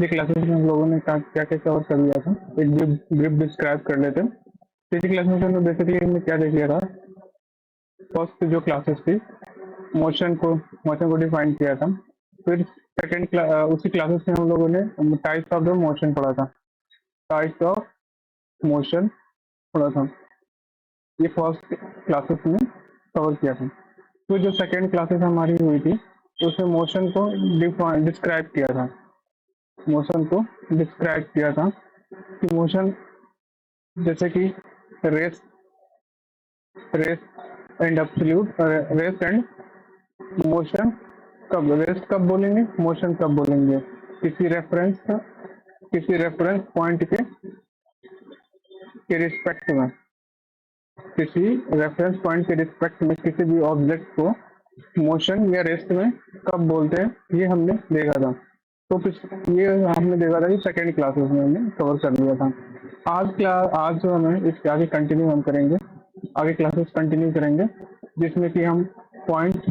पिछली क्लासेस में हम लोगों ने क्या क्या कवर कर लिया था, एक ग्रिप डिस्क्राइब कर लेते हैं। पिछली क्लास में हमने बेसिकली हमने क्या देख लिया था, फर्स्ट जो क्लासेस थी मोशन को डिफाइन किया था। फिर सेकेंड उसी क्लासेस में हम लोगों ने टाइप्स ऑफ द मोशन पढ़ा था, टाइप्स ऑफ मोशन पढ़ा था, ये फर्स्ट क्लासेस में कवर किया था। तो जो सेकेंड क्लासेस हमारी हुई थी उसमें मोशन को डिस्क्राइब किया था, मोशन को डिस्क्राइब किया था कि मोशन जैसे कि rest rest and absolute rest and motion, कब रेस कब बोलेंगे, मोशन कब बोलेंगे, किसी रेफरेंस पॉइंट के रिस्पेक्ट में, किसी रेफरेंस पॉइंट के रिस्पेक्ट में किसी भी ऑब्जेक्ट को मोशन या रेस्ट में कब बोलते हैं, ये हमने देखा था। तो ये हमने देखा था कि सेकेंड क्लासेस में हमने कवर कर लिया था। आज जो हमें इसके आगे कंटिन्यू हम करेंगे, आगे क्लासेस कंटिन्यू करेंगे, जिसमें कि हम पॉइंट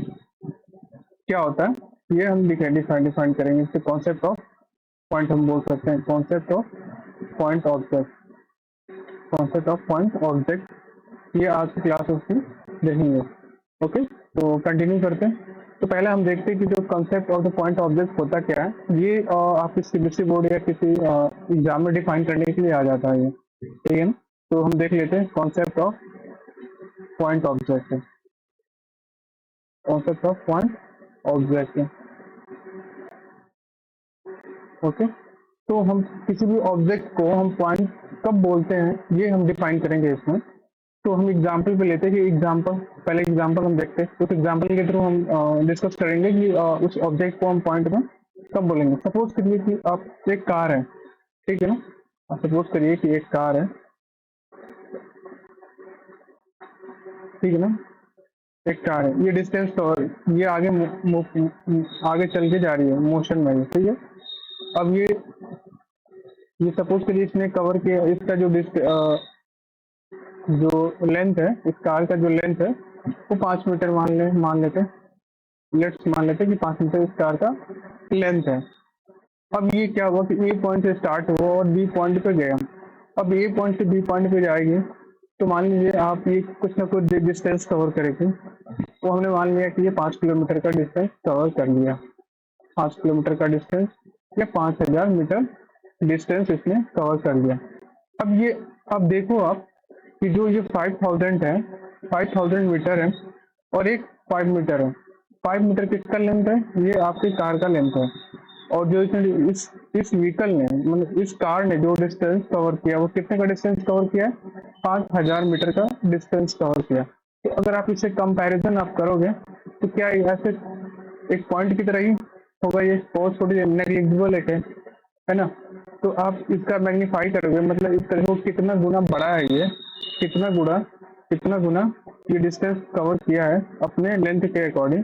क्या होता है ये हम डिफाइन करेंगे। इसके कॉन्सेप्ट ऑफ पॉइंट हम बोल सकते हैं, कॉन्सेप्ट ऑफ पॉइंट ऑब्जेक्ट, ये आज की क्लास उसकी देखेंगे। ओके, तो कंटिन्यू करते हैं। तो पहले हम देखते हैं कि जो concept of the point object होता क्या है। ये आपके सीबीएसई बोर्ड या किसी एग्जाम में डिफाइन करने के लिए आ जाता है ये, ठीक है ना। तो हम देख लेते हैं concept of point object, concept of point object. Okay, तो हम किसी भी ऑब्जेक्ट को हम पॉइंट कब बोलते हैं ये हम डिफाइन करेंगे इसमें। तो हम एग्जाम्पल पे लेते हैं कि पहले एग्जाम्पल हम देखते हैं, उस एग्जाम्पल के थ्रू हम डिस्कस करेंगे कि उस ऑब्जेक्ट को हम पॉइंट में कब बोलेंगे। सपोज करिए कि आप एक कार है, ठीक है ना, सपोज करिए कि एक कार है, ठीक है ना, एक कार है, ये डिस्टेंस कवर, ये आगे चल के जा रही है मोशन में, ठीक है। अब ये सपोज करिए इसने कवर किया, इसका जो लेंथ है, इस कार का जो लेंथ है वो 5 मीटर मान लेते कि 5 मीटर इस कार का लेंथ है। अब ये क्या हुआ कि ए पॉइंट से स्टार्ट हुआ और बी पॉइंट पे गया। अब ए पॉइंट से बी पॉइंट पे जाएगी तो मान लीजिए आप ये कुछ ना कुछ डिस्टेंस कवर करेगी, तो हमने मान लिया कि ये 5 किलोमीटर का डिस्टेंस कवर कर लिया, 5 किलोमीटर का डिस्टेंस या 5,000 मीटर डिस्टेंस इसने कवर कर लिया। अब देखो आप कि जो ये 5,000 है, 5,000 मीटर है और एक 5 मीटर है। 5 मीटर किसका लेंथ है, ये आपकी कार का लेंथ है। और जो इस व्हीकल ने, मतलब इस कार ने जो डिस्टेंस कवर किया वो कितने का डिस्टेंस कवर किया है, 5,000 मीटर का डिस्टेंस कवर किया। तो अगर आप इसे कंपैरिजन आप करोगे तो क्या ये ऐसे एक पॉइंट की तरह ही होगा, ये बहुत थोड़ी नेग्लिजिबल है ना। तो आप इसका मैग्नीफाई करोगे, मतलब इस तरह कितना गुना बड़ा है ये, कितना गुना ये डिस्टेंस कवर किया है अपने लेंथ के अकॉर्डिंग।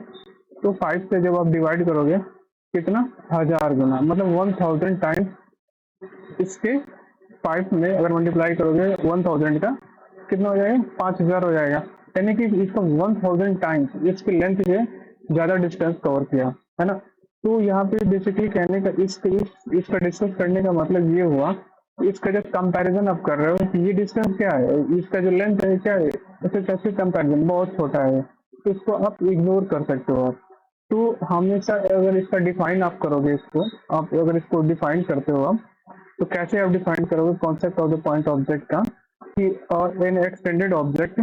तो 5 से जब आप डिवाइड करोगे कितना, 1,000 गुना, मतलब 1,000 टाइम्स इसके 5 में अगर मल्टीप्लाई करोगे 1,000 का कितना हो जाएगा, 5,000 हो जाएगा। यानी कि इसका 1,000 टाइम्स इसके लेंथ से ज्यादा डिस्टेंस कवर किया, है ना। तो यहाँ पे बेसिकली कहने का इसका डिस्कस करने का मतलब ये हुआ, इसका जब कंपैरिजन आप कर रहे हो कि ये डिस्टेंस क्या है, इसका जो लेंथ है क्या है, इससे कैसे कंपैरिजन बहुत छोटा है, तो इसको आप इग्नोर कर सकते हो आप। तो हमेशा अगर इसका डिफाइन आप करोगे, आप अगर इसको डिफाइन करते हो आप, तो कैसे आप डिफाइन करोगे concept of the point object का, कि और इन एक्सटेंडेड ऑब्जेक्ट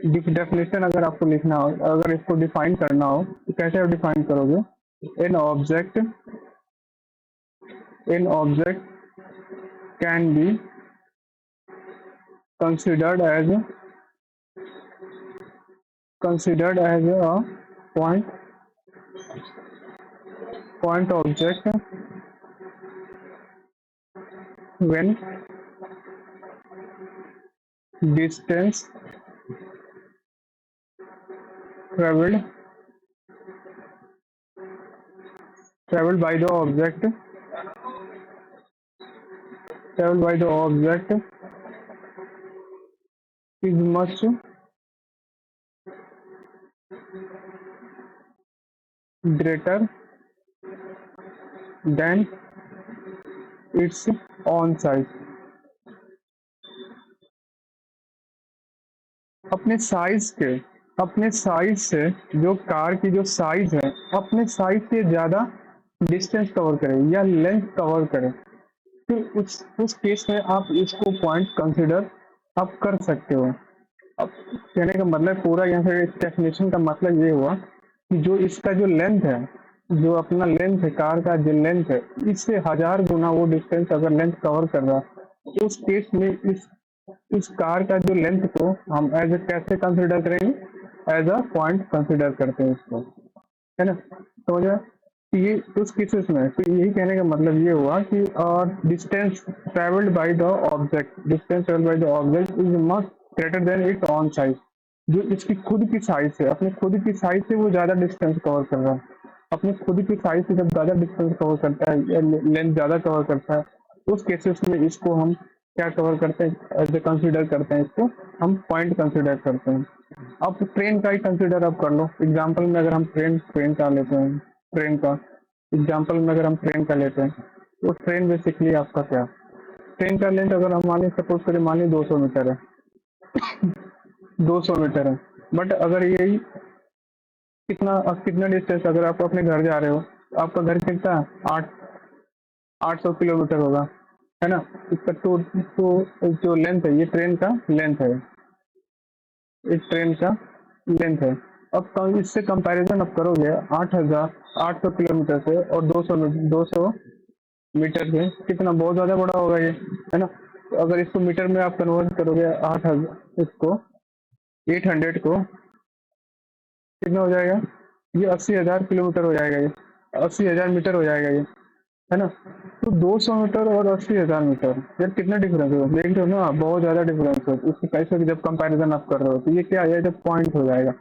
डेफिनेशन अगर आपको लिखना हो, अगर इसको डिफाइन करना हो तो कैसे आप डिफाइन करोगे, an object can be considered as a point object when distance traveled by the object is much greater than it's on size. अपने साइज के, अपने साइज से जो कार की जो साइज है अपने साइज से ज्यादा डिस्टेंस कवर करे या लेंथ कवर करे, फिर उस केस में आप इसको पॉइंट कंसिडर आप कर सकते हो। अब कहने का मतलब पूरा यहाँ से डेफिनेशन का मतलब ये हुआ कि जो इसका जो लेंथ है, जो अपना लेंथ है, कार का जो लेंथ है, इससे 1000 गुना वो डिस्टेंस अगर लेंथ कवर कर रहा है, उस केस में इस कार का जो लेंथ को हम एज ए कैसे कंसिडर करेंगे, एज अ पॉइंट कंसिडर करते हैं इसको, है ना। समझ रहे हैं? तो ये उस केसेस में तो यही कहने का मतलब ये हुआ कि distance travelled by the object, distance travelled by the object is much greater than it's on size. जो इसकी खुद की साइज है, अपने खुद की साइज से वो ज्यादा डिस्टेंस कवर कर रहा है, अपने खुद की साइज से जब ज्यादा डिस्टेंस कवर करता है, लेंथ ज्यादा कवर करता है, उस केसेस में इसको हम क्या कवर करते हैं, एज ए कंसिडर करते हैं, इसको हम पॉइंट कंसिडर करते हैं। अब ट्रेन का ही कंसिडर अब कर लो एग्जाम्पल में, अगर हम ट्रेन ट्रेन का लेते हैं, ट्रेन का एग्जाम्पल में अगर हम ट्रेन का लेते हैं, तो ट्रेन बेसिकली आपका क्या, ट्रेन का लेंथ अगर हम मान ली सपोज करें, मान ली 200 मीटर है, 200 मीटर है। बट अगर यही कितना डिस्टेंस, अगर आप अपने घर जा रहे हो, आपका घर कितना है, 800 किलोमीटर होगा, है ना। इसका तो जो लेंथ है, ये ट्रेन का लेंथ है, इस ट्रेन का लेंथ है। अब इससे कंपैरिजन आप करोगे 8800 किलोमीटर से और 200 मीटर से, कितना बहुत ज्यादा बड़ा होगा ये, है ना। तो अगर इसको मीटर में आप कन्वर्ट करोगे, 8000 इसको 800 को कितना हो जाएगा, ये 80,000 किलोमीटर हो जाएगा, ये 80,000 मीटर हो जाएगा ये, है ना। तो 200 मीटर और 80,000 मीटर, यार कितना डिफरेंस है, देख रहे हो ना, बहुत ज्यादा डिफरेंस है। इसके कैसे जब कंपैरिजन आप कर रहे हो, तो ये क्या है, जब पॉइंट हो जाएगा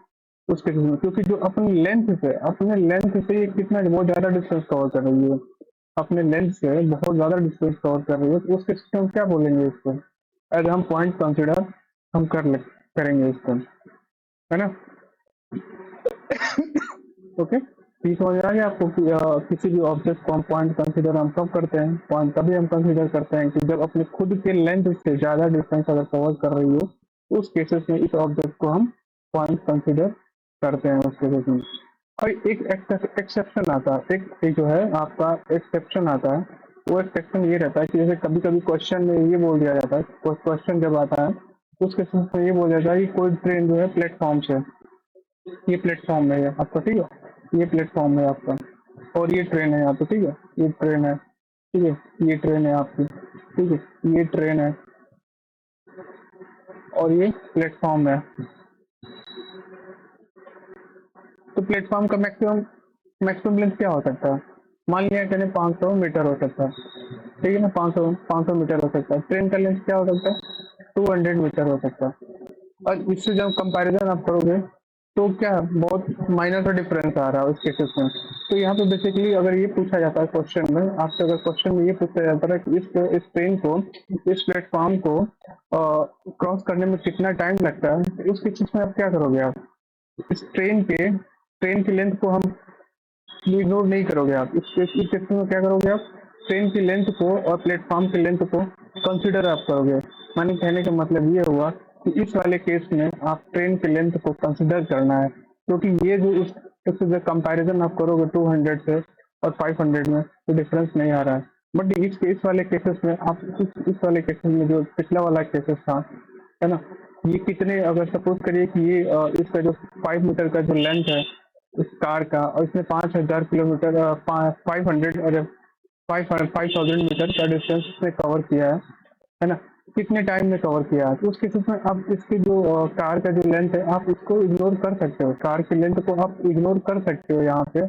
उसके केस में, क्योंकि जो अपने लेंथ से ये कितना बहुत ज्यादा डिस्टेंस कवर कर रही है, अपने लेंथ से बहुत ज्यादा डिस्टेंस कवर कर रही है, तो उसके सिस्टम क्या बोलेंगे इसको, एज हम पॉइंट कंसिडर हम करेंगे इसको, है ना। ओके, तो ये समझ आ गया आपको कि किसी भी ऑब्जेक्ट को हम पॉइंट कंसीडर हम कब करते हैं, पॉइंट तभी हम कंसीडर करते हैं कि जब अपने खुद के लेंथ से ज्यादा डिस्टेंस अगर कवर कर रही हो, तो उस केसेस में इस ऑब्जेक्ट को हम पॉइंट कंसीडर करते हैं उस केसेस में। और एक एक्सेप्शन आता है, एक जो है आपका एक्सेप्शन आता है, वो एक्सेप्शन ये रहता है कि जैसे कभी कभी क्वेश्चन में ये बोल दिया जाता है, क्वेश्चन जब आता है उस केसेस में ये बोल जाता है कि कोई ट्रेन जो है प्लेटफॉर्म से, ये प्लेटफॉर्म है आपका, ठीक है, ये प्लेटफॉर्म है आपका, और ये ट्रेन है आपकी, ठीक है, ये ट्रेन है, ठीक है, ये ट्रेन है आपकी, ठीक है, ये ट्रेन है और ये प्लेटफॉर्म है। तो प्लेटफॉर्म का मैक्सिमम मैक्सिमम लेंथ क्या हो सकता है, मान लिया कहने 500 मीटर हो सकता है, ठीक है ना, 500 मीटर हो सकता है। ट्रेन का लेंथ क्या हो सकता है, 200 मीटर हो सकता है। और इससे जब कंपैरिजन आप करोगे, तो क्या बहुत माइनर सा डिफरेंस आ रहा है उस केसेस में। तो यहाँ पे बेसिकली अगर ये पूछा जाता है क्वेश्चन में आपसे, अगर क्वेश्चन में ये पूछा जाता है कि इस ट्रेन को, इस प्लेटफॉर्म को क्रॉस करने में कितना टाइम लगता है, तो उस केसेस में आप क्या करोगे, आप इस ट्रेन की लेंथ को हम इग्नोर नहीं करोगे, आप इस केस में क्या करोगे, आप ट्रेन की लेंथ को और प्लेटफॉर्म की लेंथ को कंसिडर आप करोगे। माने कहने का मतलब ये हुआ कि इस वाले केस में आप ट्रेन की लेंथ को कंसिडर करना है, क्योंकि ये जो उससे जो कंपैरिजन आप करोगे 200 से और 500 में, तो डिफरेंस नहीं आ रहा है। बट इस वाले केसेस में आप इस वाले केसेस में जो पिछला वाला केसेस था, है ना, ये कितने, अगर सपोज करिए कि ये इसका जो 5 मीटर का जो लेंथ है इस कार का, और इसने 5,000 किलोमीटर 500 और 5,000 मीटर का डिस्टेंस इसने कवर किया है ना, कितने टाइम में कवर किया है। तो उस केसेस में आप इसके जो कार का जो लेंथ है आप इसको इग्नोर कर सकते हो, कार की लेंथ को आप इग्नोर कर सकते हो यहाँ पे,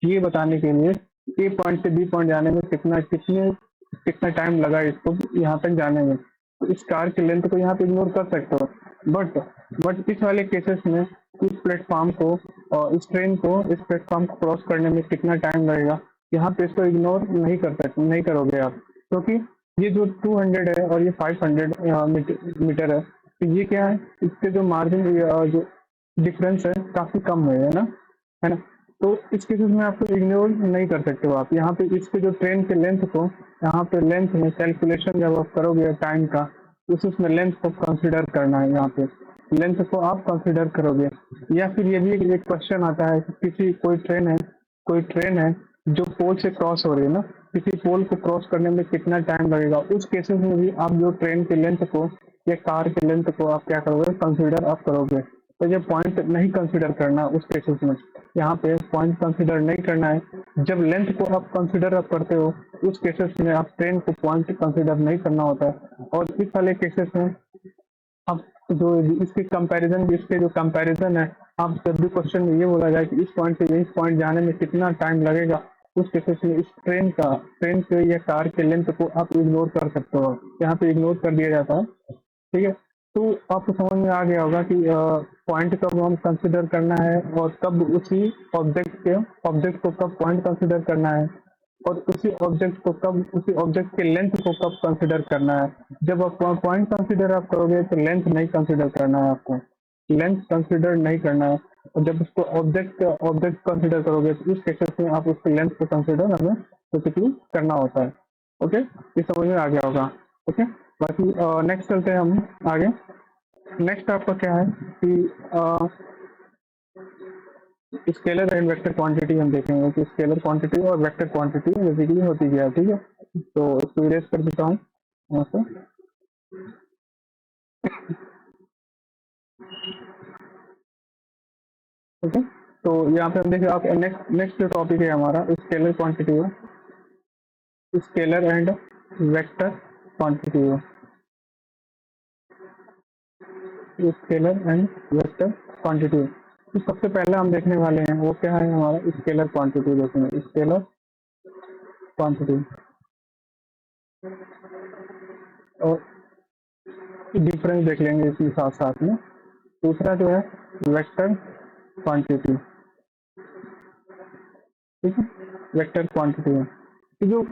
ये बताने के लिए ए पॉइंट से बी पॉइंट जाने में कितना टाइम लगा इसको यहाँ तक जाने में, तो इस कार की लेंथ को यहाँ पे इग्नोर कर सकते हो। बट इस वाले केसेस में इस प्लेटफॉर्म को और इस ट्रेन को, इस प्लेटफॉर्म को क्रॉस करने में कितना टाइम लगेगा, यहाँ पे इसको इग्नोर नहीं करोगे आप, क्योंकि ये जो 200 है और ये 500 मीटर है, तो ये क्या है, इसके जो मार्जिन जो डिफरेंस है काफी कम है ना, है ना। तो इस केसेस में आपको इग्नोर नहीं कर सकते हो आप। यहाँ पे इसके जो ट्रेन के लेंथ को, यहाँ पे लेंथ में कैलकुलेशन जब आप करोगे टाइम का, उसमें लेंथ को कंसिडर करना है। यहाँ पे लेंथ को आप कंसिडर करोगे। या फिर ये भी एक क्वेश्चन आता है कि किसी कोई ट्रेन है जो पोल से क्रॉस हो रही है ना, किसी पोल को क्रॉस करने में कितना टाइम लगेगा, उस केसेस में भी आप जो ट्रेन के लेंथ को या कार के लेंथ को आप क्या करोगे, कंसिडर आप करोगे। तो ये पॉइंट नहीं कंसिडर करना उस केसेस में, यहाँ पे पॉइंट कंसिडर नहीं करना है। जब लेंथ को आप कंसिडर आप करते हो उस केसेस में आप ट्रेन को पॉइंट कंसिडर नहीं करना होता है। और इस वाले केसेस में अब जो इसके जो कंपैरिजन है, आप जब भी क्वेश्चन में ये बोला जाए कि इस पॉइंट से इस पॉइंट जाने में कितना टाइम लगेगा, उस केसेस में इस ट्रेन के या कार के लेंथ को आप इग्नोर कर सकते हो, यहाँ पे इग्नोर कर दिया जाता है। ठीक है, तो आपको समझ में आ गया होगा कि पॉइंट कब हम कंसिडर करना है और कब उसी ऑब्जेक्ट को कब पॉइंट कंसिडर करना है, और उसी ऑब्जेक्ट के लेंथ को कब कंसिडर करना है। जब आप पॉइंट कंसिडर आप करोगे तो लेंथ नहीं कंसिडर करना है आपको, लेंथ कंसिडर नहीं करना है। और जब उसको ऑब्जेक्ट कंसिडर करोगे तो उस केसेस में आप उसके लेंथ को कंसिडर हमें बेसिकली करना होता है। ओके, ये समझ में आ गया होगा। ओके, बाकी नेक्स्ट चलते हैं हम आगे। नेक्स्ट आपका क्या है कि स्केलर एंड वेक्टर क्वांटिटी हम देखेंगे कि स्केलर क्वांटिटी और वेक्टर क्वांटिटी बेसिकली होती क्या है। ठीक है, तो इसको इरेज कर देता हूँ यहाँ से। ओके, तो यहाँ पे हम देखिए, आप नेक्स्ट जो टॉपिक है हमारा स्केलर क्वांटिटी है, स्केलर एंड वेक्टर क्वांटिटी है, स्केलर एंड वेक्टर क्वांटिटी। तो सबसे पहले हम देखने वाले हैं वो क्या है, हमारा स्केलर क्वांटिटी देखेंगे, स्केलर क्वांटिटी। और डिफरेंस देख लेंगे इसके साथ साथ में। दूसरा जो है वेक्टर क्वांटिटी। ठीक है, वेक्टर क्वांटिटी है। तो जो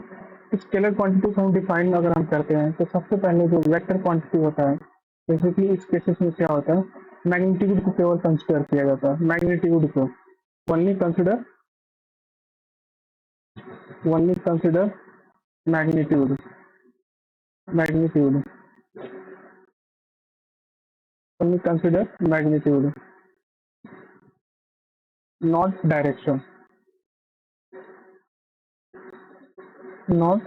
स्केलर क्वांटिटी को हम डिफाइन अगर हम करते हैं तो सबसे पहले जो वेक्टर क्वांटिटी होता है, बेसिकली इस केसेस में क्या होता है, मैग्नीट्यूड को केवल कंसिडर किया जाता है, मैग्नीट्यूड को only consider magnitude magnitude only consider magnitude, not direction, not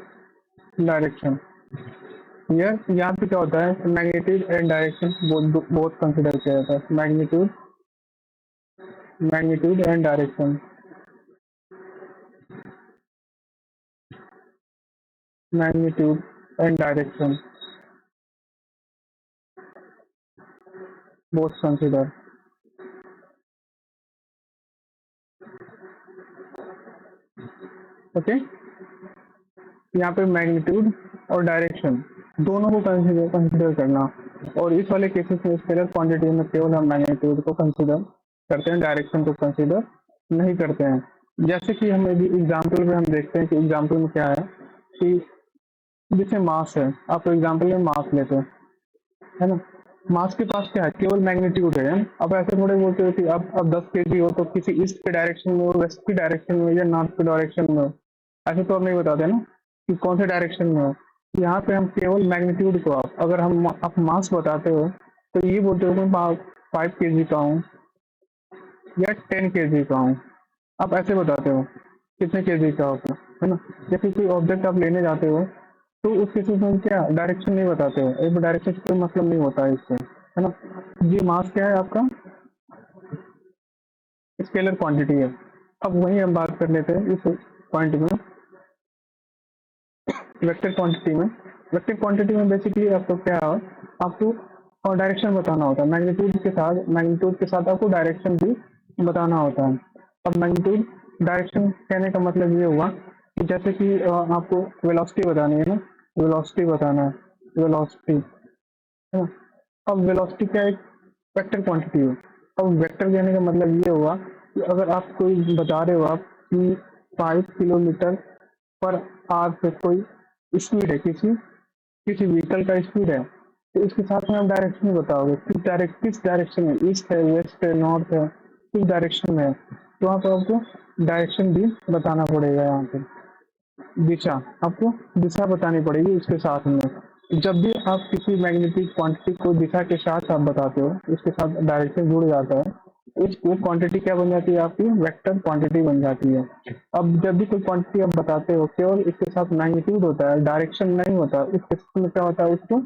direction. यहाँ पे क्या होता है, magnitude and direction both consider किया जाता है, magnitude and direction, magnitude and direction both consider. Okay, यहाँ पे मैग्नीट्यूड और डायरेक्शन दोनों को कंसिडर करना। और इस वाले केसेस में स्केलर क्वांटिटी में केवल हम मैग्नीट्यूड को कंसिडर करते हैं, डायरेक्शन को कंसिडर नहीं करते हैं। जैसे कि हम यदि एग्जाम्पल में हम देखते हैं कि एग्जाम्पल में क्या है कि जैसे मास है, आप एग्जाम्पल में मास लेते हैं, है ना, मास के पास क्या है, केवल मैग्नीट्यूड है। अब ऐसे थोड़े बोलते हो कि अब 10 केजी हो तो किसी ईस्ट के डायरेक्शन में हो, वेस्ट की डायरेक्शन में या नॉर्थ के डायरेक्शन में हो, ऐसे तो हम नहीं बताते ना कि कौन से डायरेक्शन में हो। यहाँ पे हम केवल मैग्नीट्यूड को अगर हम आप मास बताते हो तो ये बोलते हो मैं 5 केजी का हूँ या 10 केजी का हूँ, आप ऐसे बताते हो कितने केजी का होगा, है ना। जैसे कोई ऑब्जेक्ट आप लेने जाते हो तो उस केसेस में क्या डायरेक्शन नहीं बताते हो, एक डायरेक्शन से कोई मतलब नहीं होता है इससे, है ना। ये मास क्या है आपका, स्केलर क्वांटिटी है। अब वही हम बात कर लेते हैं इस पॉइंट में, वेक्टर क्वांटिटी में बेसिकली आपको क्या है, आपको डायरेक्शन बताना होता है, मैग्नीट्यूड के साथ आपको डायरेक्शन भी बताना होता है। अब मैग्नीट्यूड डायरेक्शन कहने का मतलब ये हुआ कि जैसे कि आपको वेलोसिटी बतानी है ना, वेलोसिटी बताना है, वेलोसिटी, है ना। अब वेलोसिटी क्या एक वेक्टर क्वांटिटी है। अब वेक्टर कहने का मतलब ये हुआ कि अगर आप कोई बता रहे हो आप कि 5 किलोमीटर पर आवर से कोई स्पीड है, किसी व्हीकल का स्पीड है, तो इसके साथ में आप डायरेक्शन ही बताओगे किस डायरेक्शन में, ईस्ट है, वेस्ट है, नॉर्थ है, किस डायरेक्शन में है, तो वहाँ पर आपको डायरेक्शन भी बताना पड़ेगा यहाँ पे, दिशा, आपको दिशा बतानी पड़ेगी इसके साथ में। जब भी आप किसी मैग्नेटिक क्वांटिटी को दिशा के साथ आप बताते हो, इसके साथ डायरेक्शन जुड़ जाता है, उस वो क्वांटिटी क्या बन जाती है आपकी, वेक्टर क्वांटिटी बन जाती है। अब जब भी कोई क्वांटिटी आप बताते हो, केवल इसके साथ मैग्नीट्यूड होता है, डायरेक्शन नहीं होता, इस केस में क्या होता है, उसको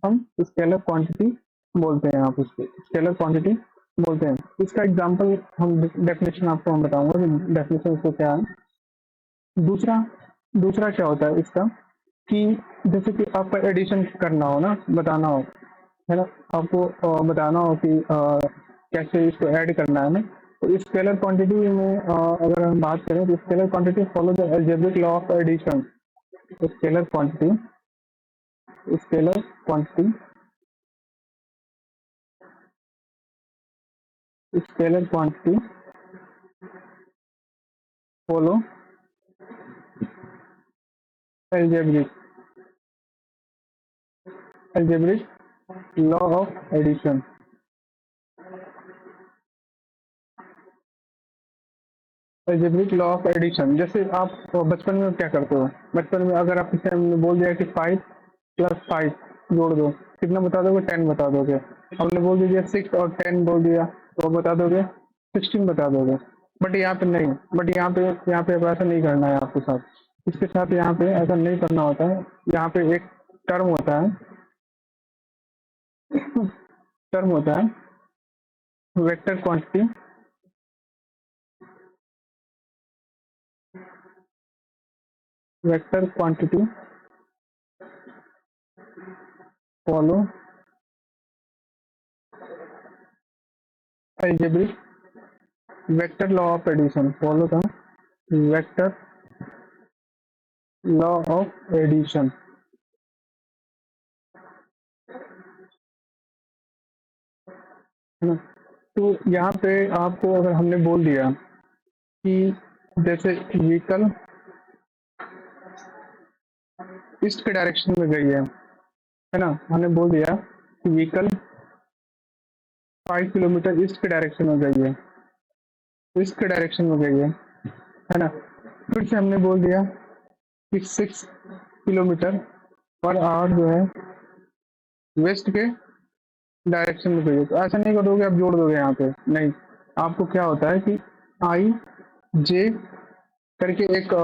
हम स्केलर क्वांटिटी बोलते हैं। आप उसको स्केलर क्वांटिटी बोलते हैं। इसका एग्जाम्पल हम डेफिनेशन आपको हम बताऊंगा, डेफिनेशन इसको क्या है। दूसरा दूसरा क्या होता है इसका, कि जैसे कि आपका एडिशन करना हो ना, बताना हो, है ना, आपको बताना हो कि कैसे इसको ऐड करना है ना, तो स्केलर क्वांटिटी में अगर हम बात करें तो scalar quantity follow the algebraic law of addition. Scalar quantity scalar quantity scalar quantity follow algebraic algebraic law of addition. Algebraic law of addition, जैसे आप बचपन में क्या करते हो, बचपन में अगर आप किसी ने बोल दिया कि 5 + 5 जोड़ दो, कितना बता दोगे, 10 बता दोगे। हमने बोल दिया 6 और 10 बोल दिया, तो बता दोगे 16 बता दोगे। बट यहाँ पे नहीं, बट यहाँ पे अब ऐसा नहीं करना है आपके साथ, इसके साथ यहाँ पे ऐसा नहीं करना होता है। यहाँ पे एक टर्म होता है, टर्म होता है vector quantity, vector quantity follow algebraic vector law of addition, follow the vector law of addition, है ना। तो यहाँ पे आपको अगर हमने बोल दिया कि जैसे व्हीकल ईस्ट के डायरेक्शन में गई है ना, हमने बोल दिया कि व्हीकल 5 किलोमीटर ईस्ट के डायरेक्शन में गई है, ईस्ट के डायरेक्शन में गई है ना। फिर से हमने बोल दिया कि 6 किलोमीटर पर आवर जो है वेस्ट के डायरेक्शन में गई है। तो ऐसा नहीं करोगे, आप जोड़ दोगे यहाँ पे, नहीं। आपको क्या होता है कि आई जे करके एक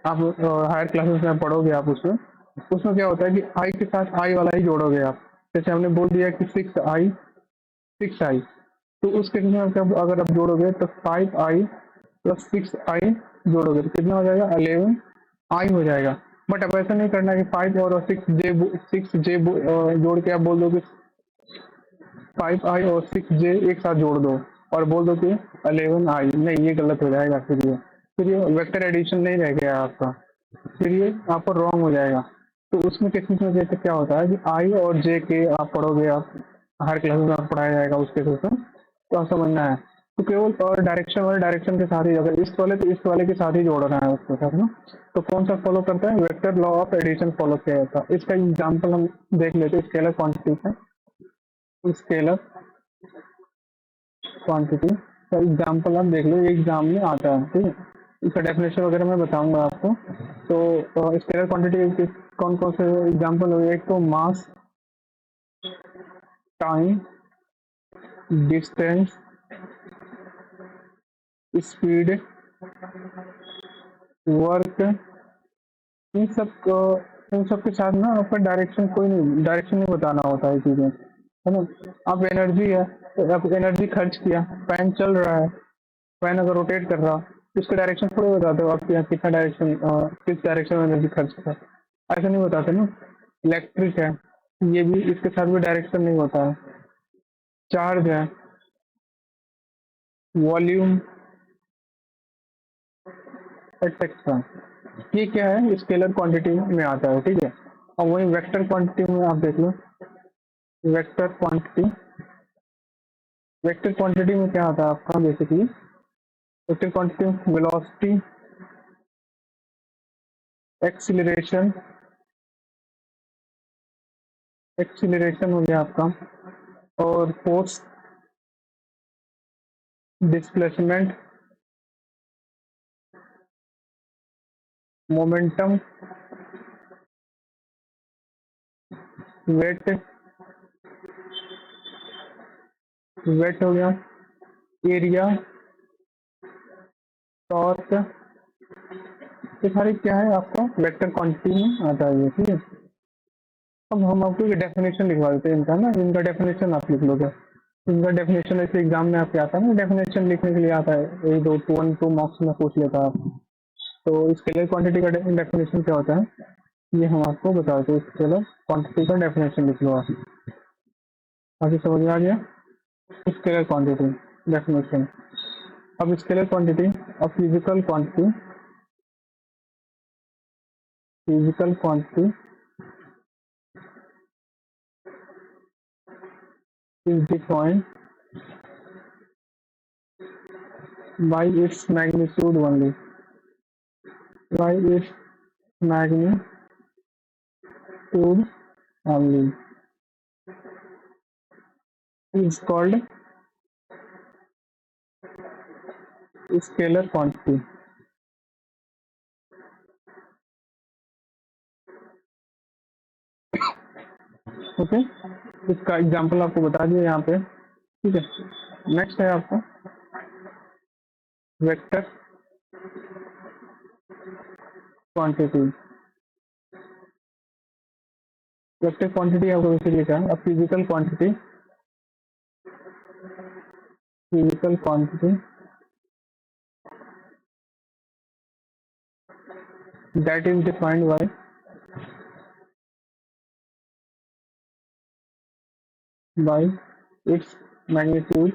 आप हायर क्लासेस में पढ़ोगे आप, उसमें उसमें क्या होता है कि आई के साथ आई वाला ही जोड़ोगे आप। जैसे हमने बोल दिया कि 6i तो उस केस में अगर आप जोड़ोगे तो 5i + 6i जोड़ोगे तो कितना हो जाएगा, 11i हो जाएगा। बट अब ऐसा नहीं करना कि 5 और 6j जोड़ के आप बोल दो कि 5i और 6j एक साथ जोड़ दो और बोल दो कि 11i, नहीं, ये गलत हो जाएगा। फिर ये वेक्टर एडिशन नहीं रह गया आपका, फिर ये आपका रॉन्ग हो जाएगा। तो उसमें केसेस में जैसे क्या होता है कि आई और जे के आप पढ़ोगे, आप हर क्लास में आप पढ़ाया जाएगा उस केसेस में, तो आप समझना है। तो केवल और डायरेक्शन वाले डायरेक्शन के साथ ही, अगर ईस्ट वाले तो ईस्ट वाले के साथ ही जोड़ना है उसके साथ ना। तो कौन सा फॉलो करता है, vector law of addition follow किया जाता है। इसका एग्जाम्पल हम देख लेते हैं, स्केलर क्वांटिटी का। स्केलर क्वांटिटी का एग्जाम्पल आप देख लो, एग्जाम में आता है, ठीक है। इसका डेफिनेशन वगैरह मैं बताऊंगा आपको। तो स्केलर क्वांटिटी के कौन कौन से एग्जाम्पल हो, एक तो मास, टाइम, डिस्टेंस, स्पीड, वर्क, इन सब इन सब के साथ ना आपका डायरेक्शन नहीं बताना होता है चीजें, है ना। आप एनर्जी है, तो आप एनर्जी खर्च किया, फैन चल रहा है, फैन अगर रोटेट कर रहा, तो उसका डायरेक्शन थोड़ी बताते हो आप कि कितना डायरेक्शन, किस डायरेक्शन में एनर्जी खर्च करा, ऐसा नहीं बताते ना। इलेक्ट्रिक है, ये भी इसके साथ भी डायरेक्शन नहीं होता है। चार्ज है, वॉल्यूम, एक्सेट्रा, ये क्या है, स्केलर क्वांटिटी में आता है, ठीक है। और वही वेक्टर क्वांटिटी में आप देख लो, वेक्टर क्वांटिटी वेक्टर क्वांटिटी में क्या आता है आपका, बेसिकली वेक्टर क्वांटिटी में वेलोसिटी, एक्सीलरेशन एक्सीलरेशन हो गया आपका, और force, displacement, momentum, weight, weight हो गया, एरिया, टॉर्क, ये सारे क्या है आपका वेक्टर क्वांटिटी में आता है ये, ठीक है। अब हम आपको ये डेफिनेशन लिखवा देते हैं इनका ना, इनका डेफिनेशन आप लिख लोगे। इनका डेफिनेशन ऐसे एग्जाम में आपके आता है ना, डेफिनेशन लिखने के लिए आता है, ये दो टू मार्क्स में पूछ लेता है आप। तो स्केलर क्वांटिटी का डेफिनेशन क्या होता है ये हम आपको बता देते हैं। स्केलर क्वांटिटी का डेफिनेशन लिख लो आप, आगे समझ में आ गया। Scalar quantity definition. अब स्केलर क्वांटिटी, अब physical quantity is defined by its magnitude only, by its magnitude only, is called scalar quantity. Okay, इसका एग्जांपल आपको बता दिया यहाँ पे, ठीक है। नेक्स्ट है आपका वेक्टर क्वांटिटी। वेक्टर क्वांटिटी आपको इसे लिखा है। अब physical quantity that is defined by its magnitude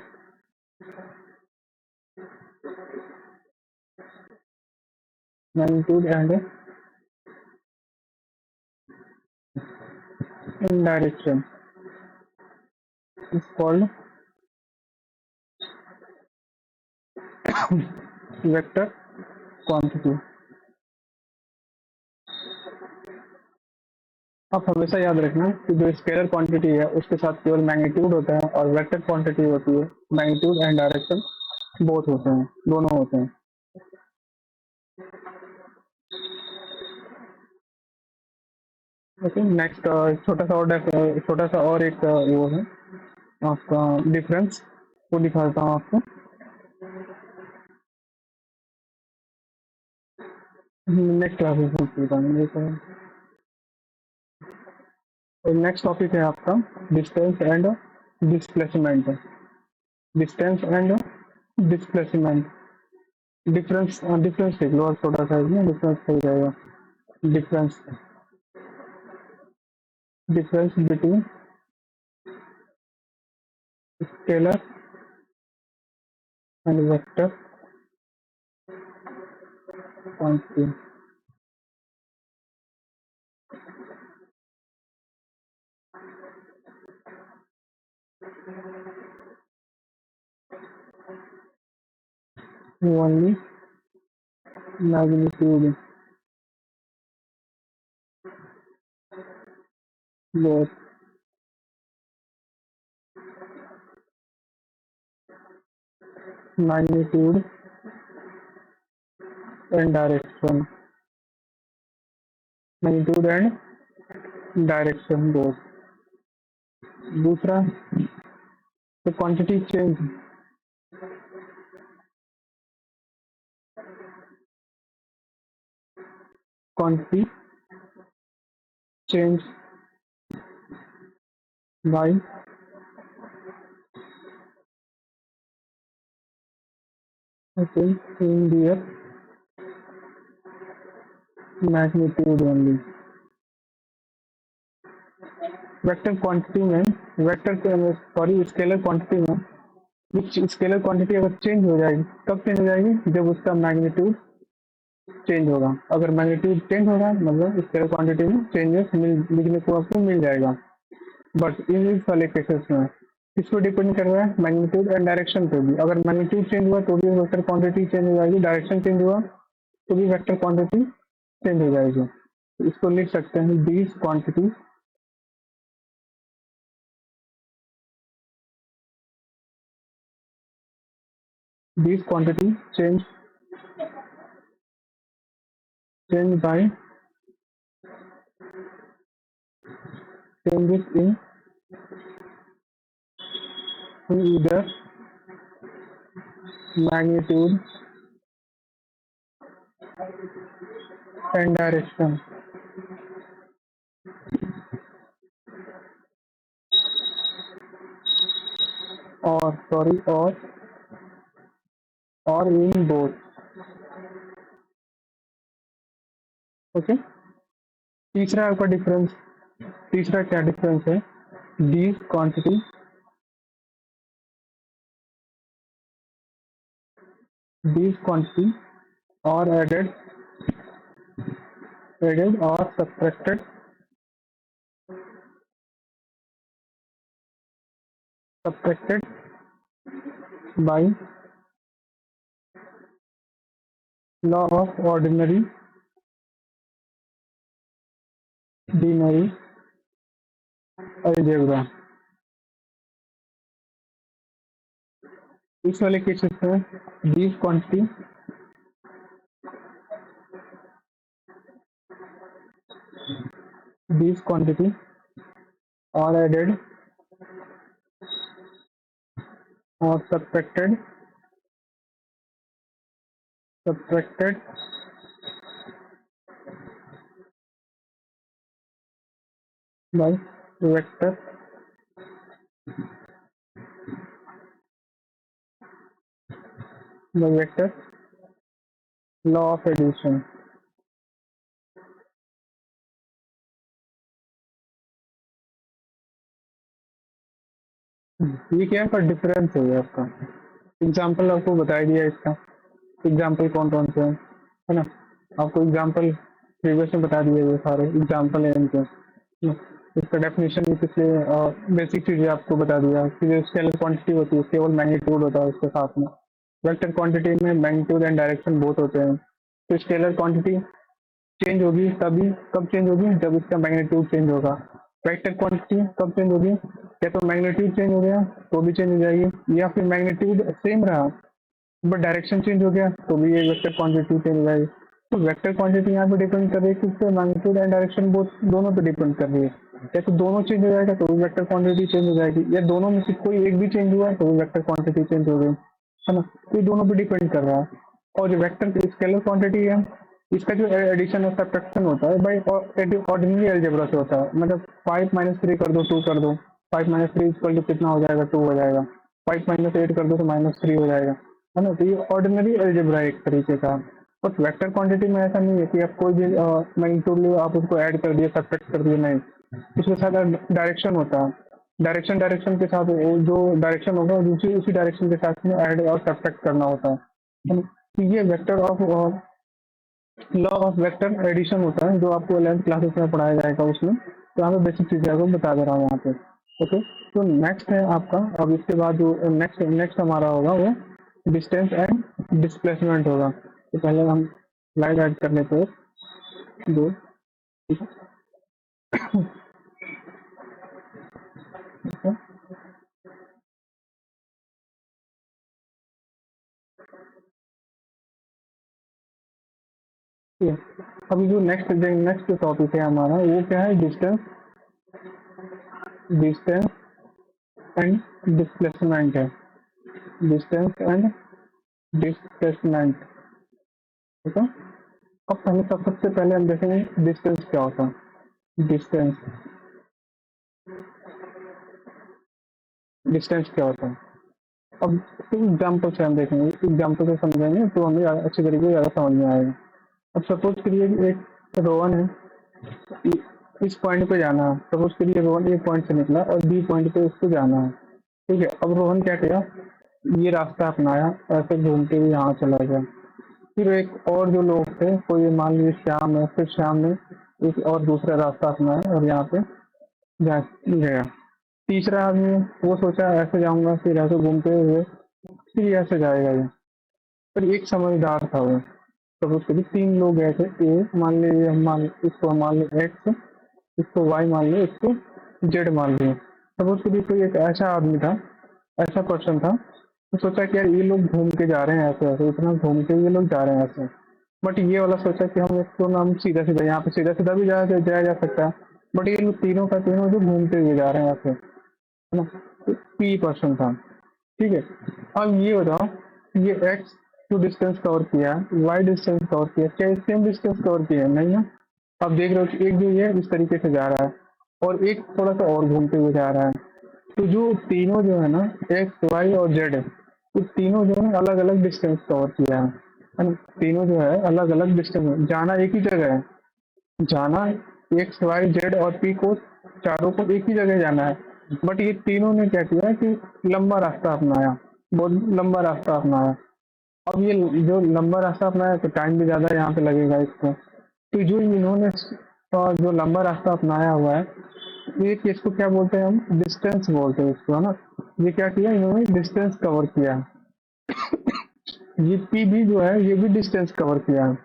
and in direction is called vector quantity. आप हमेशा याद रखना कि जो स्केलर क्वांटिटी है उसके साथ केवल मैग्नीट्यूड होता है, और वेक्टर क्वांटिटी होती है मैग्नीट्यूड एंड डायरेक्शन बोथ होते हैं, दोनों होते हैं। ओके, नेक्स्ट छोटा सा और एक वो है आपका डिफरेंस, वो दिखाता हूँ आपको। नेक्स्ट क्लास में बताऊंगा। नेक्स्ट टॉपिक है आपका distance and displacement. Distance and displacement, difference difference देख लो और छोटा सा इसमें डिफरेंस सही रहेगा। Difference, difference between scalar and vector quantity. Only magnitude both magnitude and direction, magnitude and direction both. दूसरा, तो quantity change, quantity change bye in their magnitude only। Vector quantity में, वेक्टर सॉरी स्केलर क्वांटिटी में कुछ scalar quantity अगर change हो जाएगी, कब change हो जाएगी, जब उसका मैग्नीट्यूड चेंज होगा। अगर मैग्नीट्यूड चेंज होगा मतलब स्केलर क्वांटिटी में चेंजेस लिखने को आपको मिल जाएगा। बट इन इस वाले केसेस में किस पर डिपेंड कर रहा है, मैग्नीट्यूड एंड डायरेक्शन पे भी। अगर मैग्नीट्यूड चेंज हुआ तो भी वेक्टर क्वांटिटी चेंज हो जाएगी, डायरेक्शन चेंज हुआ तो भी वेक्टर क्वांटिटी चेंज हो जाएगी। तो इसको लिख सकते हैं these quantity change change bye changes in either magnitude and direction or in both. Okay, तीसरा आपका डिफरेंस, तीसरा क्या डिफरेंस है? these quantity are added or subtracted by law of ordinary algebra. इस वाले केसेस में these quantity are added or subtracted by vector law of addition. ये क्या है डिफरेंस है आपका? एग्जाम्पल आपको बता दिया इसका, एग्जाम्पल कौन कौन से है ना, आपको एग्जाम्पल प्रीवियस में बता दिए, ये सारे एग्जाम्पल है इनके, इसका डेफिनेशन भी पिछले बेसिक चीजें आपको बता दिया कि जो स्केलर क्वांटिटी होती है केवल मैग्नीट्यूड होता है उसके साथ में, वेक्टर क्वांटिटी में मैग्नीट्यूड एंड डायरेक्शन बोथ होते हैं। तो स्केलर क्वांटिटी चेंज होगी तभी, कब चेंज होगी? जब इसका मैग्नीट्यूड चेंज होगा। वेक्टर क्वांटिटी कब चेंज होगी? या तो मैग्नीट्यूड चेंज हो गया तो भी चेंज हो जाएगी, या फिर मैग्नीट्यूड सेम रहा बट डायरेक्शन चेंज हो गया तो भी ये वेक्टर क्वांटिटी चेंज हो जाएगी। तो वेक्टर क्वांटिटी यहाँ पे डिपेंड कर रही है किससे? मैग्नीट्यूड एंड डायरेक्शन दोनों पे डिपेंड कर रही है। या तो दोनों चेंज हो जाएगा तो भी वेक्टर क्वांटिटी चेंज हो जाएगी, या दोनों में से कोई एक भी चेंज हुआ तो भी वेक्टर क्वांटिटी चेंज हो गई, है ना। तो ये दोनों पे डिपेंड कर रहा है। और जो वेक्टर स्केलर क्वांटिटी है इसका जो एडिशन और सब्ट्रैक्शन होता है बाई ऑर्डिनरी अलजेब्रा से होता है। मतलब 5 - 3 कर दो, 2 कर दो, 5 - 3 इक्वल टू कितना हो जाएगा? 2 हो जाएगा। 5 - 8 कर दो तो -3 हो जाएगा, है ना। तो ये ऑर्डिनरी अलजेब्रा एक तरीके का। बट वेक्टर क्वांटिटी में ऐसा नहीं है कि आप कोई भी मैग्नीट्यूड लो आप उसको ऐड कर दिए, सब्ट्रैक्ट कर दिए, नहीं। उसके साथ डायरेक्शन होता है, डायरेक्शन के साथ जो डायरेक्शन होगा उसी डायरेक्शन के साथ में ऐड और सब्ट्रैक्ट करना होता है। तो ये vector of law of vector addition होता है जो आपको 11th क्लासेस में पढ़ाया जाएगा उसमें। तो यहाँ पे बेसिक चीजें आपको बता दे रहा हूँ यहाँ पे। ओके, तो नेक्स्ट है आपका, अब इसके बाद जो नेक्स्ट हमारा होगा वो डिस्टेंस एंड डिस्प्लेसमेंट होगा। तो पहले हम स्लाइड ऐड कर लेते हैं दो, ठीक है। अभी जो नेक्स्ट टॉपिक है हमारा वो क्या है? डिस्टेंस एंड डिस्प्लेसमेंट है। डिस्टेंस एंड डिस्प्लेसमेंट, ठीक है। अब पहले सबसे पहले हम देखेंगे डिस्टेंस क्या होता है। डिस्टेंस क्या होता है? अब एग्जाम्पल से हम देखेंगे, एग्जाम्पल से समझेंगे तो हमें अच्छी तरीके से ज़्यादा समझ में आएगा। अब सपोज करिए कि एक रोहन है, इस पॉइंट पे जाना है। सपोज करिए रोहन ए पॉइंट से निकला और बी पॉइंट पे उसको जाना है, ठीक है। अब रोहन क्या किया? ये रास्ता अपनाया, ऐसे घूमते हुए यहाँ चला गया। फिर एक और जो लोग थे, कोई मान लीजिए श्याम है, फिर श्याम ने एक और दूसरा रास्ता अपनाया और यहाँ पे गया। तीसरा आदमी वो सोचा ऐसे जाऊंगा, फिर ऐसे घूमते हुए फिर ऐसे जाएगा ये। पर एक समझदार था वो। तो उसके 3 लोग गए थे, ए मान लीजिए, इसको मान लीजिए एक्स, इसको वाई मान लीजिए, इसको जेड मान लीजिए। सपोज करिए कोई एक ऐसा आदमी था, ऐसा पर्सन था, तो सोचा कि यार ये लोग घूम के जा रहे हैं ऐसे ऐसे, इतना घूम के ये लोग जा रहे हैं ऐसे, बट ये वाला सोचा कि हम इसको ना हम सीधा सीधा यहाँ पे सीधा सीधा भी जाया जा सकता है, बट ये लोग तीनों का तीनों जो घूमते हुए जा रहे हैं यहाँ पे, है ना। तो पी पर्सन था, ठीक है। अब ये बताओ, ये एक्स जो डिस्टेंस कवर किया है, वाई डिस्टेंस कवर किया है, क्या सेम डिस्टेंस कवर किया है? नहीं ना। अब देख रहे हो कि एक जो ये इस तरीके से जा रहा है और एक थोड़ा सा और घूमते हुए जा रहा है। तो जो तीनों जो है ना, एक्स वाई और जेड है, तो तीनों जो है अलग अलग डिस्टेंस कवर किया है ना। तीनों जो है अलग अलग डिस्टेंस, जाना एक ही जगह है, जाना एक्स वाई जेड और पी को, चारों को एक ही जगह जाना है। बट ये तीनों ने क्या किया कि लंबा रास्ता अपनाया, बहुत लंबा रास्ता अपनाया। अब ये जो लंबा रास्ता अपनाया तो टाइम भी ज्यादा यहाँ पे लगेगा इसको। तो जो इन्होंने जो लंबा रास्ता अपनाया हुआ है, ये केस को क्या बोलते हैं हम? डिस्टेंस बोलते हैं इसको, है ना। ये क्या किया इन्होंने? डिस्टेंस कवर किया है। ये पी भी जो है ये भी डिस्टेंस कवर किया है।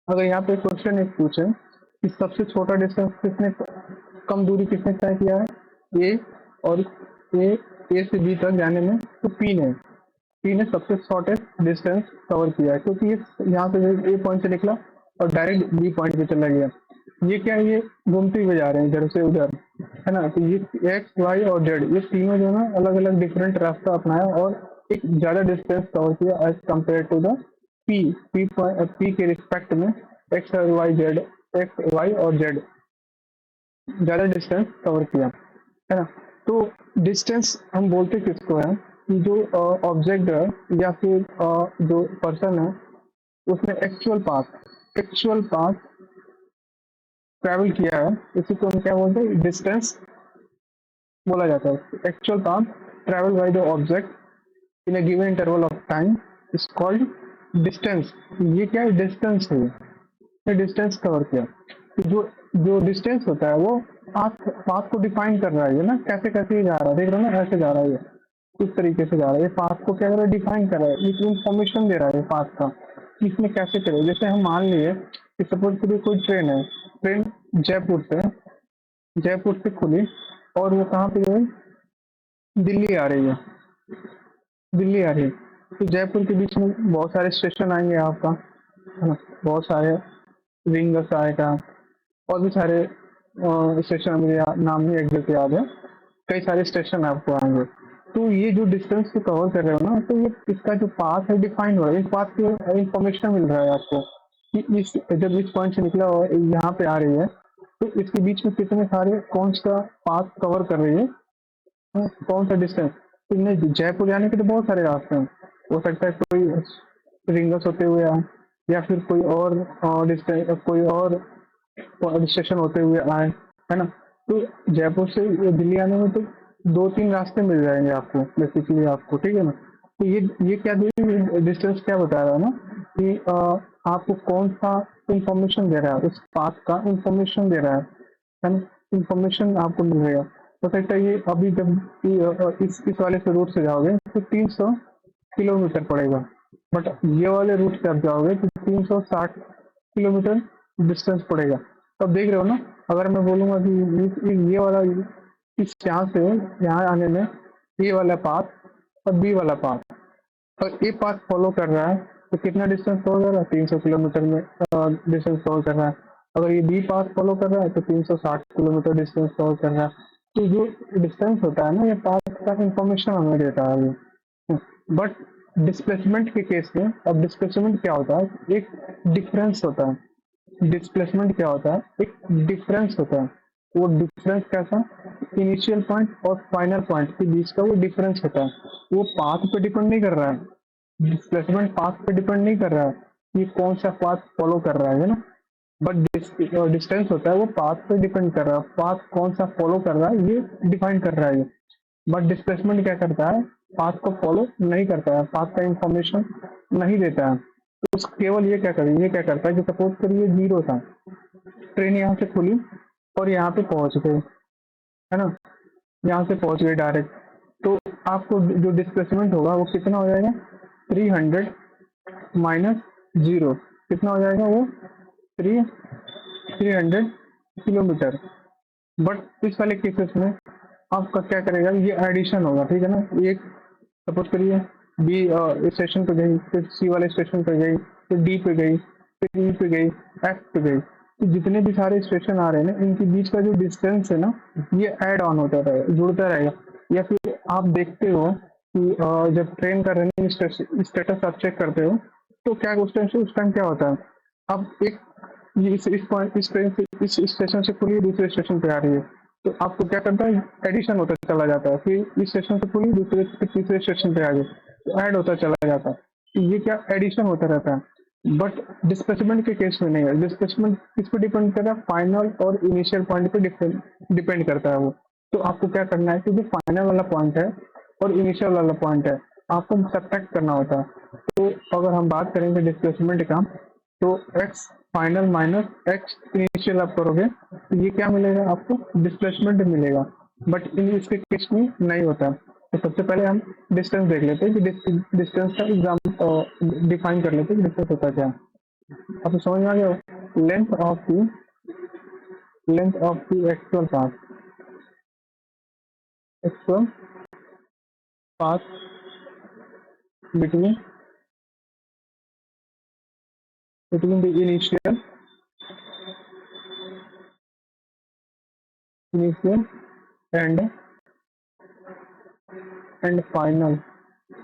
अगर यहाँ पे क्वेश्चन एक पूछे कि सबसे छोटा डिस्टेंस किसने, कम दूरी किसने तय किया है? ए, और ए से बी तक जाने में तो पी ने सबसे शॉर्टेस्ट डिस्टेंस कवर किया है, क्योंकि ये यहाँ से ए पॉइंट से निकला और डायरेक्ट बी पॉइंट पे चला गया। ये क्या है, ये घूमते हुए जा रहे हैं इधर से उधर, है ना। तो ये एक्स वाई और जेड ये तीनों जो है ना अलग अलग डिफरेंट रास्ता अपनाया और एक ज्यादा डिस्टेंस कवर किया as compare to the P. P के रिस्पेक्ट में एक्स और वाई जेड, एक्स वाई और जेड ज्यादा डिस्टेंस कवर किया, है ना। तो डिस्टेंस हम बोलते किसको है कि जो ऑब्जेक्ट है या फिर जो पर्सन है उसने एक्चुअल पाथ ट्रैवल किया है, इसी को हम क्या बोलते हैं? डिस्टेंस बोला जाता है। Actual path travel by the object in a given interval of time is called distance. ये क्या है? डिस्टेंस है, ये डिस्टेंस कवर किया। तो जो जो डिस्टेंस होता है वो पाथ पाथ को डिफाइन कर रहा है ना, कैसे कैसे जा रहा है, देख रहे हो ना, ऐसे जा रहा है ये, इस तरीके से जा रहा है। ये पाथ को क्या कर रहा है? डिफाइन कर रहा है, एक इंफॉर्मेशन दे रहा है पाथ का कि इसमें कैसे चले। जैसे हम मान लिए कि सपोज करिए कोई ट्रेन है, ट्रेन जयपुर से खुली और वो कहाँ पे गई? दिल्ली आ रही है, दिल्ली आ रही है। तो जयपुर के बीच में बहुत सारे स्टेशन आएंगे आपका, है ना, बहुत सारे रिंगस आएगा और भी सारे स्टेशन, मुझे नाम नहीं एग्जैक्ट याद है, कई सारे स्टेशन आपको आएंगे। तो ये जो डिस्टेंस को कवर कर रहे हो ना, तो ये इसका जो पाथ है डिफाइन हो रहा है, इस पाथ के इंफॉर्मेशन मिल रहा है आपको कि इस जब इस पॉइंट से निकला और यहाँ पे आ रही है तो इसके बीच में कितने सारे कौन सा पाथ कवर कर रही है, कौन सा डिस्टेंस। इनमें जयपुर जाने के तो बहुत सारे रास्ते हैं, हो सकता है कोई रिंगस होते हुए आए या फिर कोई और डिस्टेंस, कोई और स्टेशन होते हुए आए, है ना। तो जयपुर से दिल्ली आने में तो दो तीन रास्ते मिल जाएंगे आपको बेसिकली आपको, ठीक है ना। तो ये क्या डिस्टेंस क्या बता रहा है ना कि आपको कौन सा इंफॉर्मेशन दे रहा है, उस पाथ का इंफॉर्मेशन दे रहा है ना। इंफॉर्मेशन आपको मिल रहा है। हो सकता है ये अभी जब इस वाले से रूट से जाओगे तो 300 किलोमीटर पड़ेगा, बट ये वाले रूट से आप जाओगे तो 360 किलोमीटर डिस्टेंस पड़ेगा। तो अब देख रहे हो ना, अगर मैं बोलूंगा कि ये वाला इस यहाँ से यहाँ आने में ए वाला पाथ और बी वाला पाथ, और ए पाथ फॉलो कर रहा है तो कितना डिस्टेंस कवर कर रहा है? 300 किलोमीटर में डिस्टेंस कवर कर रहा है। अगर ये बी पाथ फॉलो कर रहा है तो 360 किलोमीटर डिस्टेंस कवर कर रहा है। तो जो डिस्टेंस होता है ना, ये पाथ का इंफॉर्मेशन हमें देता है ये। बट डिस्प्लेसमेंट के केस में, अब डिस्प्लेसमेंट क्या होता है? एक डिफरेंस होता है। डिस्प्लेसमेंट क्या होता है? एक डिफरेंस होता है। वो डिफरेंस कैसा? इनिशियल पॉइंट और फाइनल पॉइंट के बीच का वो डिफरेंस होता है। वो पाथ पे डिपेंड नहीं कर रहा है, डिस्प्लेसमेंट पाथ पे डिपेंड नहीं कर रहा है कि कौन सा पाथ फॉलो कर रहा है ना। बट डिस्टेंस होता है वो पाथ पे डिपेंड कर रहा है, पाथ कौन सा फॉलो कर रहा है ये डिफाइन कर रहा है। बट डिस्प्लेसमेंट क्या करता है? पाथ को फॉलो नहीं करता है, पाथ का इंफॉर्मेशन नहीं देता है। तो केवल ये क्या करता है कि सपोज करिए जीरो था, ट्रेन यहाँ से खुली और यहाँ पे पहुंच गई, है ना, यहाँ से पहुंच गई डायरेक्ट। तो आपको जो डिस्प्लेसमेंट होगा वो कितना हो जाएगा? 300 माइनस जीरो, कितना हो जाएगा वो? 300 किलोमीटर। बट इस वाले केसेस में आपका क्या करेगा? ये एडिशन होगा, ठीक है ना। एक सपोज करिए बी स्टेशन पे गई, फिर सी वाले स्टेशन पे गई, फिर डी पे गई, फिर ई पे गई, एफ पे गई। तो जितने भी सारे स्टेशन आ रहे हैं ना, इनके बीच का जो डिस्टेंस है ना, ये ऐड ऑन होता रहेगा, जुड़ता रहेगा। या फिर आप देखते हो कि जब ट्रेन का रनिंग स्टेटस आप चेक करते हो, तो क्या उस टाइम क्या होता है, अब एक ये इस पॉइंट इस ट्रेन से इस स्टेशन से खुली दूसरे स्टेशन पे आ रही है, तो आपको क्या करता है, एडिशन होता चला जाता है, फिर इस स्टेशन से खुली दूसरे फिर तीसरे स्टेशन पे आ गई, तो ऐड होता चला जाता है। तो ये क्या एडिशन होता रहता है। बट डिस्प्लेसमेंट के केस में नहीं है। डिस्प्लेसमेंट किस पे डिपेंड कर रहा है, फाइनल और इनिशियल पॉइंट पे डिपेंड करता है वो। तो आपको क्या करना है कि जो फाइनल वाला पॉइंट है और इनिशियल वाला पॉइंट है, आपको सब्ट्रैक्ट करना होता है। तो अगर हम बात करेंगे डिस्प्लेसमेंट का, तो x final minus x initial आप करोगे, तो ये क्या मिलेगा, आपको डिस्प्लेसमेंट मिलेगा। बट इन इसके केस में नहीं होता। तो सबसे पहले हम डिस्टेंस देख लेते हैं कि डिस्टेंस का एग्जाम डिफाइन कर लेते हैं कि डिस्टेंस होता क्या है। आपको समझ में आ गया, length of the actual path between between the initial and final position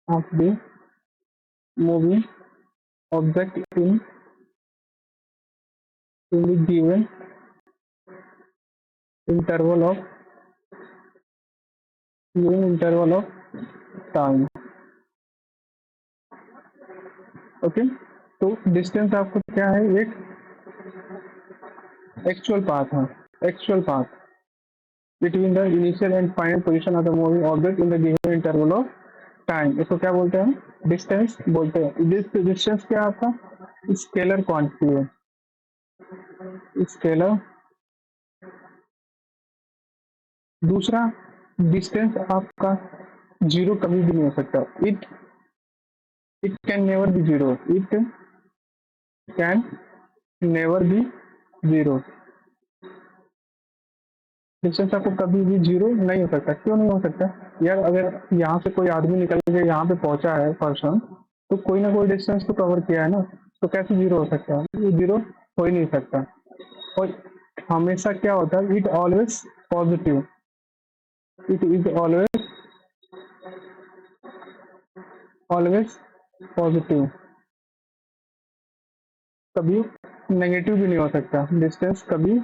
of the moving object in the interval of given interval of time। Okay, तो डिस्टेंस आपको क्या है, एक एक्चुअल पाथ है, actual path between the initial and final position of the moving object in the given interval of time. इसको क्या बोलते हैं, डिस्टेंस बोलते हैं। डिस्टेंस क्या है आपका, स्केलर क्वांटिटी है, स्केलर। दूसरा, डिस्टेंस आपका जीरो कभी भी नहीं हो सकता। It it can never be zero, it can never be zero. Distance आपको कभी भी जीरो नहीं हो सकता। क्यों नहीं हो सकता यार, अगर यहाँ से कोई आदमी निकल के यहाँ पे पहुंचा है पर्सन, तो कोई ना कोई डिस्टेंस तो कवर किया है ना, तो कैसे जीरो हो सकता है, ये जीरो हो ही नहीं सकता। और हमेशा क्या होता है, it always positive, it is always positive, कभी नेगेटिव भी नहीं हो सकता। डिस्टेंस कभी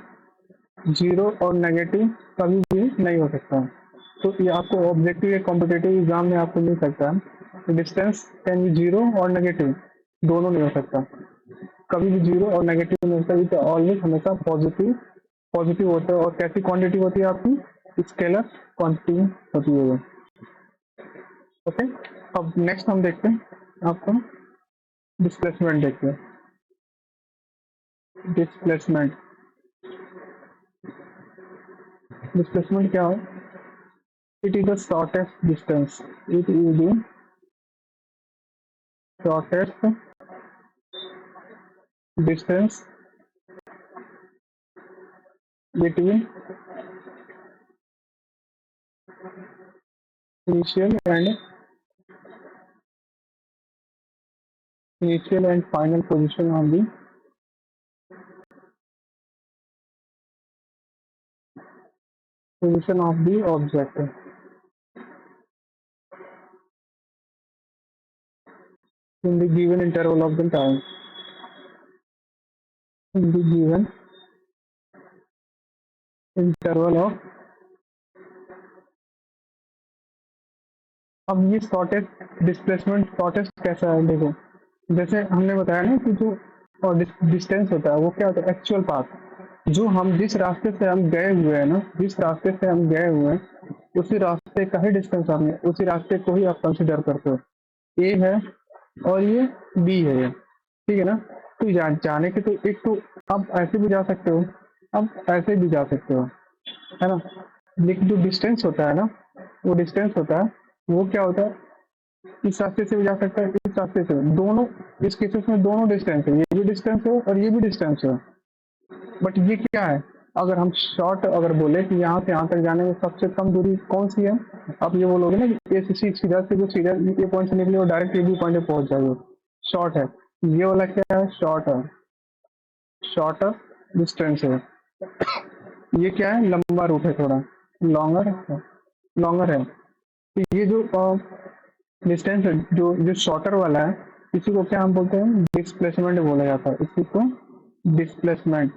जीरो और नेगेटिव कभी भी नहीं हो सकता। तो ये आपको ऑब्जेक्टिव या कॉम्पिटेटिव एग्जाम में आपको मिल सकता है। डिस्टेंस कैन बी जीरो और नेगेटिव, दोनों नहीं हो सकता, कभी भी जीरो और नेगेटिव नहीं होता। तो ऑलवेज हमेशा पॉजिटिव पॉजिटिव होता है। और कैसी क्वांटिटी होती है आपकी, स्केलर क्वांटिटी होती है वो। ओके, अब नेक्स्ट हम देखते हैं, आपको डिस्प्लेसमेंट देखते हैं। डिस्प्लेसमेंट डिस्प्लेसमेंट क्या है, it is the shortest distance, it is the shortest distance between initial and final position of the object in the given interval of the time, in the given interval of। अब ये shortest displacement shortest कैसा है, देखो जैसे हमने बताया ना कि जो डिस्टेंस होता है वो क्या होता है, एक्चुअल पाथ। जो हम जिस रास्ते से हम गए हुए हैं ना, जिस रास्ते से हम गए हुए हैं, उसी रास्ते का ही डिस्टेंस आपने, उसी रास्ते को ही आप कंसिडर करते हो। ए है और ये बी है, ये ठीक है ना। तो जाने के तो एक तो आप ऐसे भी जा सकते हो, आप ऐसे भी जा सकते हो, है ना। लेकिन जो डिस्टेंस होता है ना, वो डिस्टेंस होता है, वो क्या होता है, इस रास्ते से भी जा सकता है, इस रास्ते से, दोनों इस केसेस में दोनों डिस्टेंस है, ये भी डिस्टेंस है और ये भी डिस्टेंस है। बट ये क्या है, अगर हम शॉर्ट अगर बोले कि यहाँ से यहाँ तक जाने में सबसे कम दूरी कौन सी है, आप ये बोलोगे ना कि ए से सीधा से जो सीधा ये पॉइंट से निकले और डायरेक्ट ये भी पॉइंट पे पहुंच जाएगी, शॉर्ट है। ये वाला क्या है, शॉर्ट है, शॉर्टर डिस्टेंस है। ये क्या है, लंबा रूट है, थोड़ा लॉन्गर है, लॉन्गर है। तो ये जो डिस्टेंस है, जो जो शॉर्टर वाला है, इसी को क्या हम बोलते हैं, डिस्प्लेसमेंट बोला जाता है, इसी को डिस्प्लेसमेंट,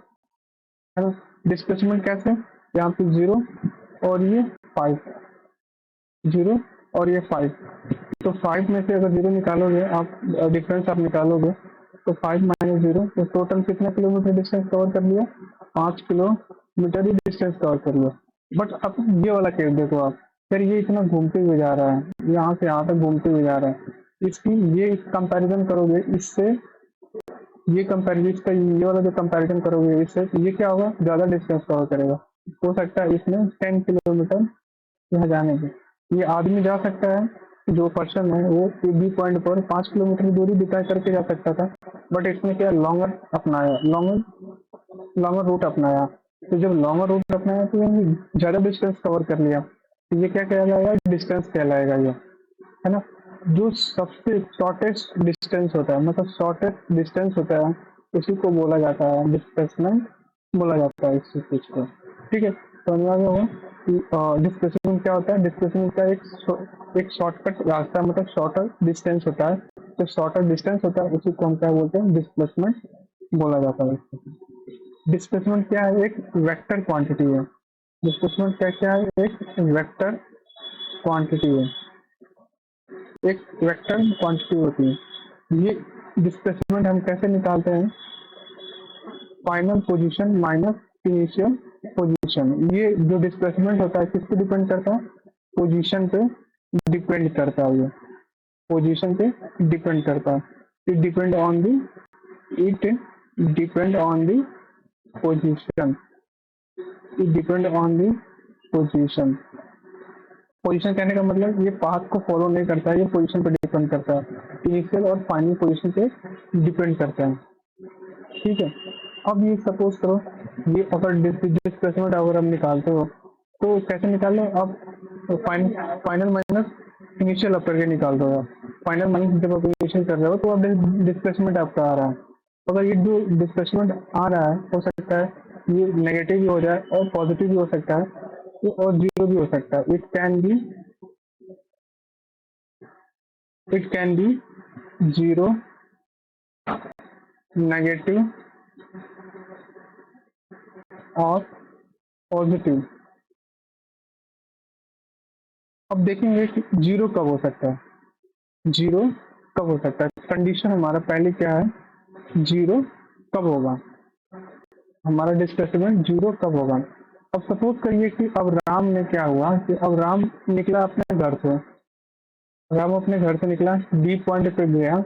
है ना। डिस्प्लेसमेंट कैसे, यहाँ पे 0 और ये 5, 0 और ये 5, तो 5 में से अगर 0 निकालोगे आप, डिफरेंस आप निकालोगे, तो 5 माइनस 0, तो टोटल कितना किलोमीटर डिस्टेंस कवर कर लिया, 5 किलोमीटर ही डिस्टेंस कवर कर लिया। बट अब ये वाला केस देखो आप, फिर ये इतना घूमते हुए जा रहा है, यहाँ से यहाँ तक घूमते हुए जा रहा है, इसकी ये कंपैरिजन करोगे इससे, ये कंपैरिजन इसका ये वाला जो कंपैरिजन करोगे इससे, तो ये क्या होगा, ज़्यादा डिस्टेंस कवर करेगा। हो सकता है इसमें 10 किलोमीटर यहाँ जाने के, ये आदमी जा सकता है, जो पर्सन है वो एक भी पॉइंट पर 5 किलोमीटर की दूरी तय करके जा सकता था, बट इसने क्या लॉन्गर अपनाया, लॉन्गर लॉन्गर रूट अपनाया। तो जब लॉन्गर रूट अपनाया तो ये ज़्यादा डिस्टेंस कवर कर लिया, तो ये क्या कहलाएगा, डिस्टेंस कहलाएगा ये, है ना। जो सबसे शॉर्टेस्ट डिस्टेंस होता है, मतलब शॉर्टेस्ट डिस्टेंस होता है, उसी को बोला जाता है डिस्प्लेसमेंट, बोला जाता है इस चीज को। ठीक है, तो समझ आ गया होगा कि डिस्प्लेसमेंट क्या होता है, डिस्प्लेसमेंट का एक शॉर्टकट रास्ता, मतलब शॉर्टर डिस्टेंस होता है, तो शॉर्टर डिस्टेंस होता है उसी को हम क्या बोलते हैं, डिस्प्लेसमेंट बोला जाता है। डिस्प्लेसमेंट क्या है, एक वेक्टर क्वांटिटी है। डिस्प्लेसमेंट क्या क्या है, एक वेक्टर क्वांटिटी है, एक वेक्टर क्वांटिटी होती है। ये डिस्प्लेसमेंट हम कैसे निकालते हैं, final position minus initial position. ये जो डिस्प्लेसमेंट होता है किस पे डिपेंड करता है, पोजीशन पे डिपेंड करता है, ये पोजीशन पे डिपेंड करता है। It depend on the, it depend on the position, it depend on the position. Position कहने का मतलब ये पाथ को फॉलो नहीं करता है, ये पोजीशन पे डिपेंड करता है, इनिशियल और फाइनल पोजीशन पे डिपेंड करता है। ठीक है, अब ये सपोज करो, ये अगर डिस्प्लेसमेंट अगर हम निकालते हो तो कैसे निकाल लो आप, फाइनल माइनस इनिशियल आप करके निकाल दो आप। फाइनल माइनस जब आप इनिशियल कर रहे हो तो अब डिस्प्लेसमेंट आपका आ रहा है, अगर ये जो डिस्प्लेसमेंट आ रहा है, हो सकता है ये नेगेटिव भी हो जाए और पॉजिटिव भी हो सकता है, और जीरो भी हो सकता है। It can be zero, negative और पॉजिटिव। अब देखेंगे कि जीरो कब हो सकता है, जीरो कब हो सकता है, कंडीशन हमारा पहले क्या है, जीरो कब होगा, हमारा डिस्प्लेसमेंट जीरो कब होगा। अब सपोज करिए कि अब राम ने क्या हुआ कि अब राम निकला अपने घर से, राम अपने घर से निकला, बी पॉइंट पे गया,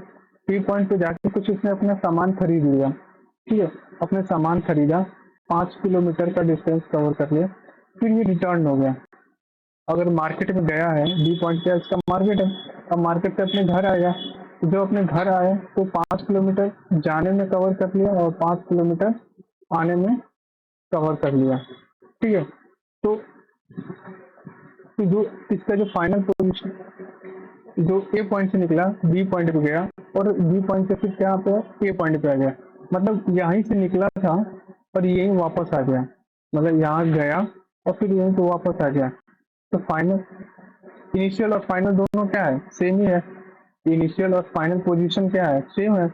बी पॉइंट पे जाके कुछ उसने अपना सामान खरीद लिया, ठीक है, अपने सामान खरीदा, 5 किलोमीटर का डिस्टेंस कवर कर लिया, फिर ये रिटर्न हो गया। अगर मार्केट में गया है, बी पॉइंट पे इसका मार्केट है, अब मार्केट से अपने घर आया, तो जब अपने घर आए तो 5 किलोमीटर जाने में कवर कर लिया और 5 किलोमीटर आने में कवर कर लिया। ठीक है, तो जो इसका जो फाइनल पोजीशन, जो ए पॉइंट से निकला बी पॉइंट पे गया, और बी पॉइंट से फिर क्या पे ए पॉइंट पे आ गया, मतलब यहीं से निकला था और यहीं वापस आ गया, मतलब यहाँ गया और फिर यहीं पे वापस आ गया। तो फाइनल, इनिशियल और फाइनल दोनों क्या है, सेम ही है, इनिशियल और फाइनल पोजीशन क्या है, सेम है।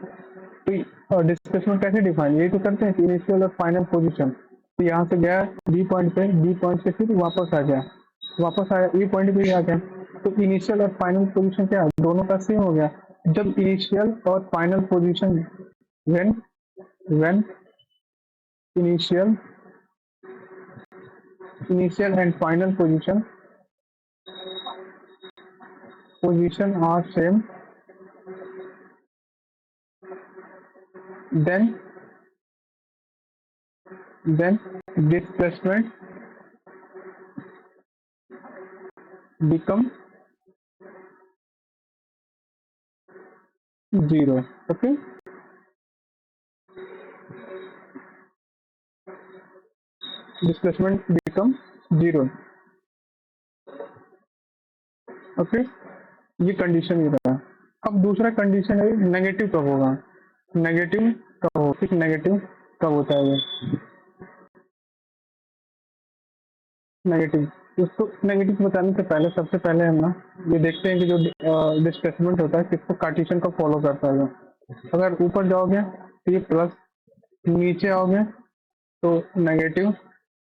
तो डिस्प्लेसमेंट कैसे डिफाइन, यही तो करते हैं कि इनिशियल और फाइनल पोजीशन। तो यहाँ से गया बी पॉइंट पे, बी पॉइंट से फिर वापस आ गया, वापस आया ई पॉइंट पे ही आ गया, तो इनिशियल और फाइनल पोजीशन क्या है, दोनों का सेम हो गया। जब इनिशियल और final position, when when initial initial and final position are same, then then displacement become zero. Okay, displacement become 0। Okay, ये कंडीशन ये रहा। अब दूसरा कंडीशन है नेगेटिव कब होगा, नेगेटिव कब हो, ठीक, नेगेटिव कब होता है ये नेगेटिव। उसको नेगेटिव बताने से पहले सबसे पहले हम ना ये देखते हैं कि जो डिस्प्लेसमेंट होता है किसको कार्टेशियन को फॉलो करता है। अगर ऊपर जाओगे तो ये प्लस, नीचे आओगे तो नेगेटिव,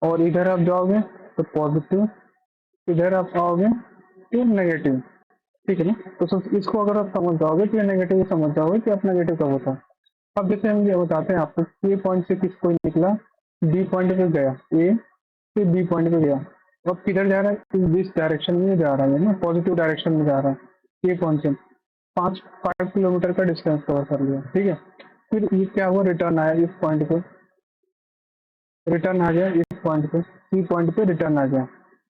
और इधर आप जाओगे तो पॉजिटिव, इधर आप आओगे तो नेगेटिव। ठीक है ना, तो इसको अगर आप समझ जाओगे तो ये नेगेटिव समझ जाओगे कि आप नेगेटिव कब होता है। अब जैसे हम ये बताते हैं आपको, ए पॉइंट से किस कोई निकला, बी पॉइंट पे गया, ए से बी पॉइंट पे गया, अब किधर जा रहा है, इस डायरेक्शन में जा रहा है ना, पॉजिटिव डायरेक्शन में जा रहा है। ए पॉइंट से 5 किलोमीटर का डिस्टेंस कवर कर लिया, ठीक है। फिर ये क्या हुआ, रिटर्न आया इस पॉइंट पे, रिटर्न आ गया इस पॉइंट पे, सी पॉइंट पे रिटर्न आ गया,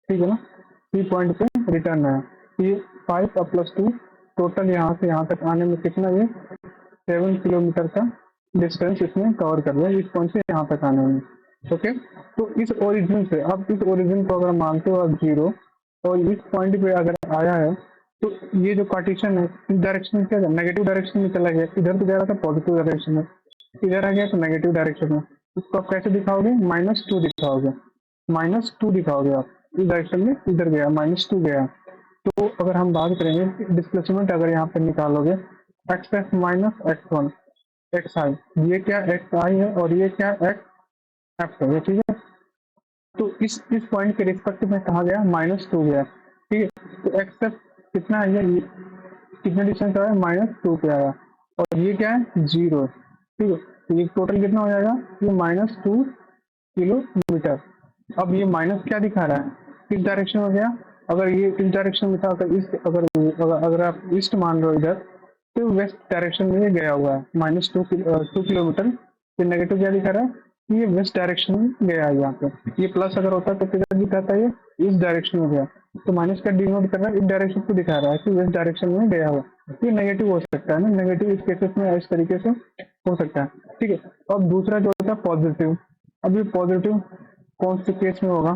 ठीक है ना, सी पॉइंट पे रिटर्न आया। ये 5 और +2 टोटल यहाँ से यहाँ तक आने में कितना, ये 7 किलोमीटर का डिस्टेंस इसने कवर कर लिया इस पॉइंट से यहाँ तक आने में। ओके, तो इस ओरिजिन से, अब इस ओरिजिन को अगर मानते हो आप 0 और इस पॉइंट पे अगर आया है, तो ये जो पार्टीशन है इस डायरेक्शन में क्या, नेगेटिव डायरेक्शन में चला गया, इधर तो जा रहा था पॉजिटिव डायरेक्शन में, इधर आ गया तो नेगेटिव डायरेक्शन में। इसको आप कैसे दिखाओगे, -2 दिखाओगे, -2 दिखाओगे आप, इस डायरेक्शन में इधर गया, -2 गया। तो अगर हम बात करेंगे डिस्प्लेसमेंट, अगर यहाँ पे निकालोगे x F minus x one x i, ये क्या एक्स आई है और ये क्या एक्स एफ है, ठीक है। तो इस पॉइंट के रिस्पेक्ट में कहा गया -2 गया, ठीक है। तो एक्स एफ कितना है, ये कितना डिस्टेंस आया, -2 पे आया, और ये क्या है 0, ठीक है। तो ये टोटल कितना हो जाएगा, ये -2 किलोमीटर। अब ये माइनस क्या दिखा रहा है, किस डायरेक्शन में गया, अगर ये इस डायरेक्शन में था, अगर इस अगर आप ईस्ट मान रहे हो इधर, तो वेस्ट डायरेक्शन में ये गया हुआ है -2 किलोमीटर। फिर नेगेटिव क्या दिखा रहा है कि ये वेस्ट डायरेक्शन में गया है, यहाँ पे ये प्लस अगर होता तो किधर दिखाता है, ये इस डायरेक्शन में गया, तो माइनस का डिनोट कर रहा है इस डायरेक्शन को दिखा रहा है कि वेस्ट डायरेक्शन में गया हुआ। ये नेगेटिव हो सकता है ना, नेगेटिव इस केसेस में इस तरीके से हो सकता है, ठीक है। अब दूसरा जो होता है पॉजिटिव, अब ये पॉजिटिव कौन से केस में होगा,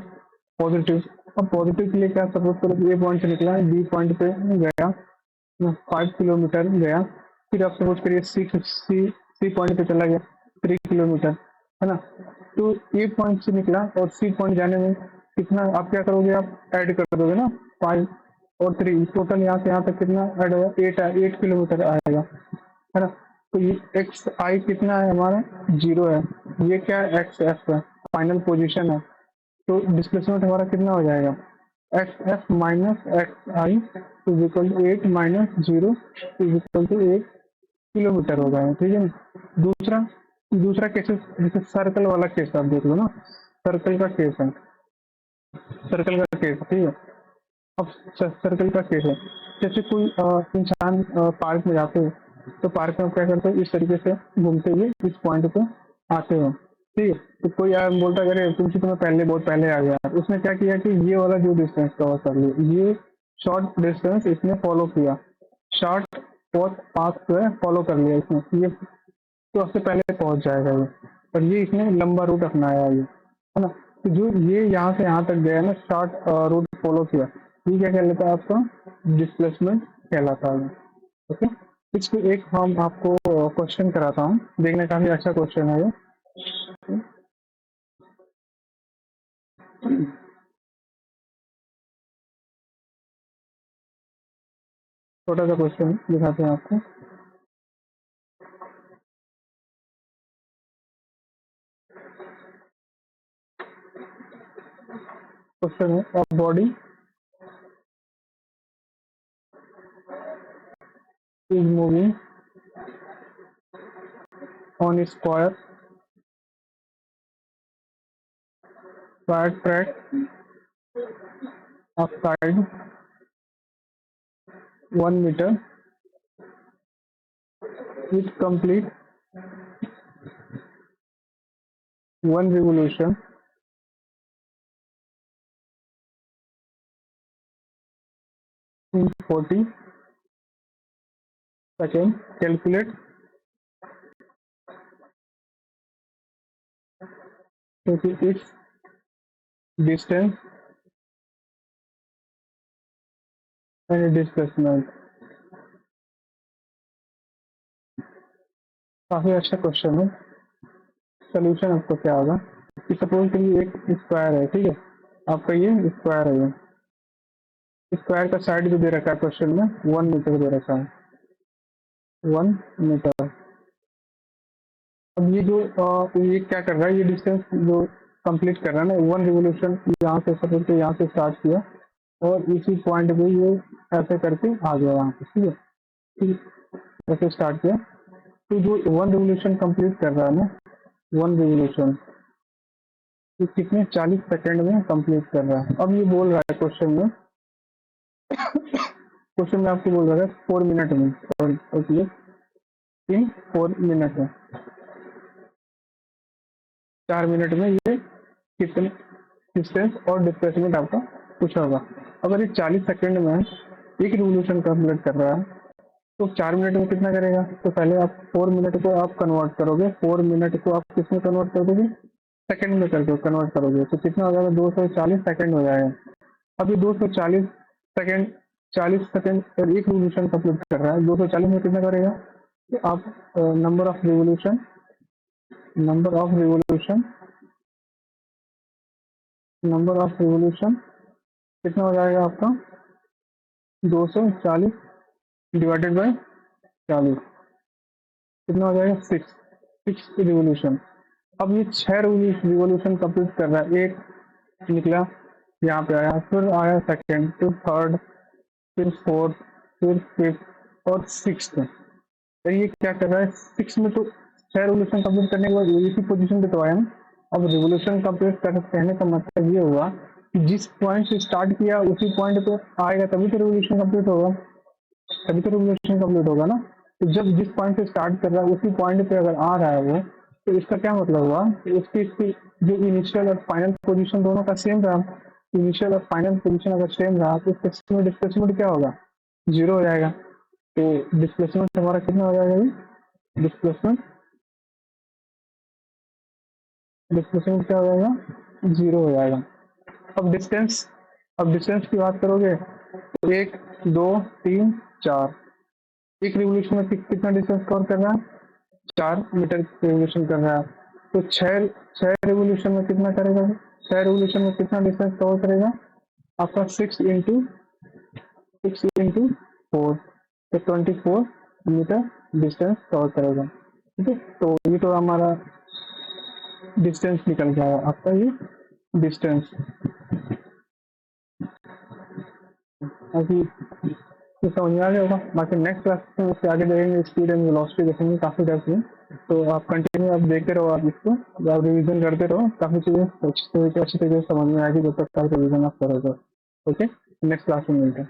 पॉजिटिव। अब पॉजिटिव के लिए क्या, सपोज करो ए पॉइंट से निकला, बी पॉइंट पे गया, 5 किलोमीटर गया, फिर आप सपोज करिए सी पॉइंट पे चला गया 3 किलोमीटर, है ना। तो ए पॉइंट से निकला और सी पॉइंट जाने में कितना, आप क्या करोगे, आप ऐड कर दोगे ना, 5 और 3 टोटल यहाँ से यहाँ तक कितना ऐड होगा, 8 किलोमीटर आएगा, है ना। तो ये एक्स आई कितना है हमारा, 0 है, ये क्या है एक्स एफ है, फाइनल पोजीशन है। तो डिस्प्लेसमेंट हमारा कितना हो जाएगा, X F minus X I is equal to 8 - 0 is equal to 8 kilometre हो जाएगा, ठीक है ना। दूसरा दूसरा केसेस, जैसे सर्कल वाला केस आप देख लो ना, सर्कल का केस है, सर्कल का केस, ठीक है। अब सर्कल का केस है, जैसे कोई इंसान पार्क में जाते हो, तो पार्क में आप क्या करते हो, इस तरीके से घूमते हुए इस पॉइंट पे आते हो, ठीक है। तो कोई बोलता है अरे तुमसे तो मैं पहले बहुत पहले आ गया, उसने क्या किया कि ये वाला जो डिस्टेंस कवर कर लिया, ये शॉर्ट डिस्टेंस इसने फॉलो किया, शॉर्ट और पाथ जो है फॉलो कर लिया इसने, ये तो सबसे पहले पहुंच जाएगा ये, और ये इसने लंबा रूट अपनाया ये, है ना। तो जो ये यहाँ से यहाँ तक गया ना, शॉर्ट रूट फॉलो किया, ये क्या कहलाता है, आपका डिस्प्लेसमेंट कहलाता है। ओके, इसको एक हम आपको क्वेश्चन कराता हूँ, देखने काफी अच्छा क्वेश्चन है ये। छोटा सा क्वेश्चन दिखाते हैं आपको। क्वेश्चन है, a body is moving on square track of side 1 meter, it complete one revolution in 40 seconds. Calculate its distance and displacement. काफी अच्छा क्वेश्चन है। सोल्यूशन आपको क्या होगा कि सपोज करिए एक स्क्वायर है, ठीक है, आपका ये स्क्वायर है, ये स्क्वायर का साइड जो दे रखा है क्वेश्चन में 1 मीटर दे रखा है, 1 मीटर। अब ये जो ये क्या कर रहा है, ये डिस्टेंस जो कंप्लीट कर रहा है ना, 1 रिवोल्यूशन, यहाँ से सपोज के यहाँ से स्टार्ट किया और इसी पॉइंट पे ये ऐसे करके आ गया यहाँ पे, ठीक है, ऐसे स्टार्ट किया। तो जो 1 रिवोल्यूशन कंप्लीट कर रहा है ना, 1 रिवोल्यूशन ये कितने 40 सेकंड में कंप्लीट कर रहा है। अब ये बोल रहा है क्वेश्चन में, क्वेश्चन में आपको बोल रहा है 4 मिनट में, और ये इन 4 मिनट में, 4 मिनट में ये कितने डिस्टेंस और डिस्प्लेसमेंट आपका पूछा होगा। अगर ये 40 सेकंड में एक रिवोल्यूशन कंप्लीट कर रहा है तो 4 मिनट में कितना करेगा। तो पहले आप 4 मिनट को आप कन्वर्ट करोगे, 4 मिनट को आप किसमें कन्वर्ट कर दोगे, सेकंड में करके कन्वर्ट करोगे, तो कितना हो जाएगा, 240 सेकंड हो जाएगा। अभी 240 सेकंड, 40 सेकंड और एक रिवोल्यूशन कंप्लीट कर रहा है, 240 में कितना करेगा। तो आप number of revolution, number of revolution, number of revolution कितना हो जाएगा आपका, 240 डिवाइडेड बाय 40 कितना हो जाएगा, 6 रिवोल्यूशन। अब ये 6 रिवोल्यूशन कंप्लीट कर रहा है, एक निकला यहाँ पे आया, फिर आया सेकंड, फिर थर्ड, फिर फोर्थ, फिर फिफ्थ और सिक्स। तो ये क्या कर रहा है, 6 में तो 6 रिवोल्यूशन कंप्लीट करने के बाद इसी पोजीशन पे तो आया ना। अब रिवोल्यूशन कंप्लीट कर कहने का मतलब ये हुआ कि जिस पॉइंट से स्टार्ट किया उसी पॉइंट पे आएगा, तभी तो रिवोल्यूशन कंप्लीट होगा, तभी तो रिवोल्यूशन कंप्लीट होगा ना। तो जब जिस पॉइंट से स्टार्ट कर रहा है उसी पॉइंट पे अगर आ रहा है वो, तो इसका क्या मतलब हुआ कि उसकी जो इनिशियल और फाइनल पोजीशन दोनों का सेम रहा, इनिशियल और फाइनल पोजीशन अगर सेम रहा तो इसका डिस्प्लेसमेंट क्या होगा, 0 हो जाएगा। तो डिस्प्लेसमेंट हमारा कितना हो जाएगा, ये डिस्प्लेसमेंट, डिस्प्लेसमेंट क्या हो जाएगा, 0 हो जाएगा। अब डिस्टेंस, अब डिस्टेंस की बात करोगे तो 1 2 3 4, एक रिवोल्यूशन में कितना डिस्टेंस कवर कर रहा है, 4 मीटर रिवोल्यूशन कर रहा है। तो छह रिवोल्यूशन में कितना करेगा, 6 रिवोल्यूशन में कितना डिस्टेंस कवर करेगा आपका, 6 इंटू 4, तो 24 मीटर डिस्टेंस कवर करेगा, ठीक है। तो ये तो हमारा डिस्टेंस निकल जाएगा आपका, ये डिस्टेंस। अभी तो समझ में आ गया होगा। बाकी नेक्स्ट क्लास में उससे आगे देखेंगे, स्पीड एंड वेलोसिटी देखेंगे, काफी टाइप में। तो आप कंटिन्यू आप देखते रहो, आप इसको आप रिवीजन करते रहो, काफी चीजें अच्छी तरीके से समझ में आएगी जब तक आप रिवीजन आप करोगे। ओके, नेक्स्ट क्लास में मिलते हैं।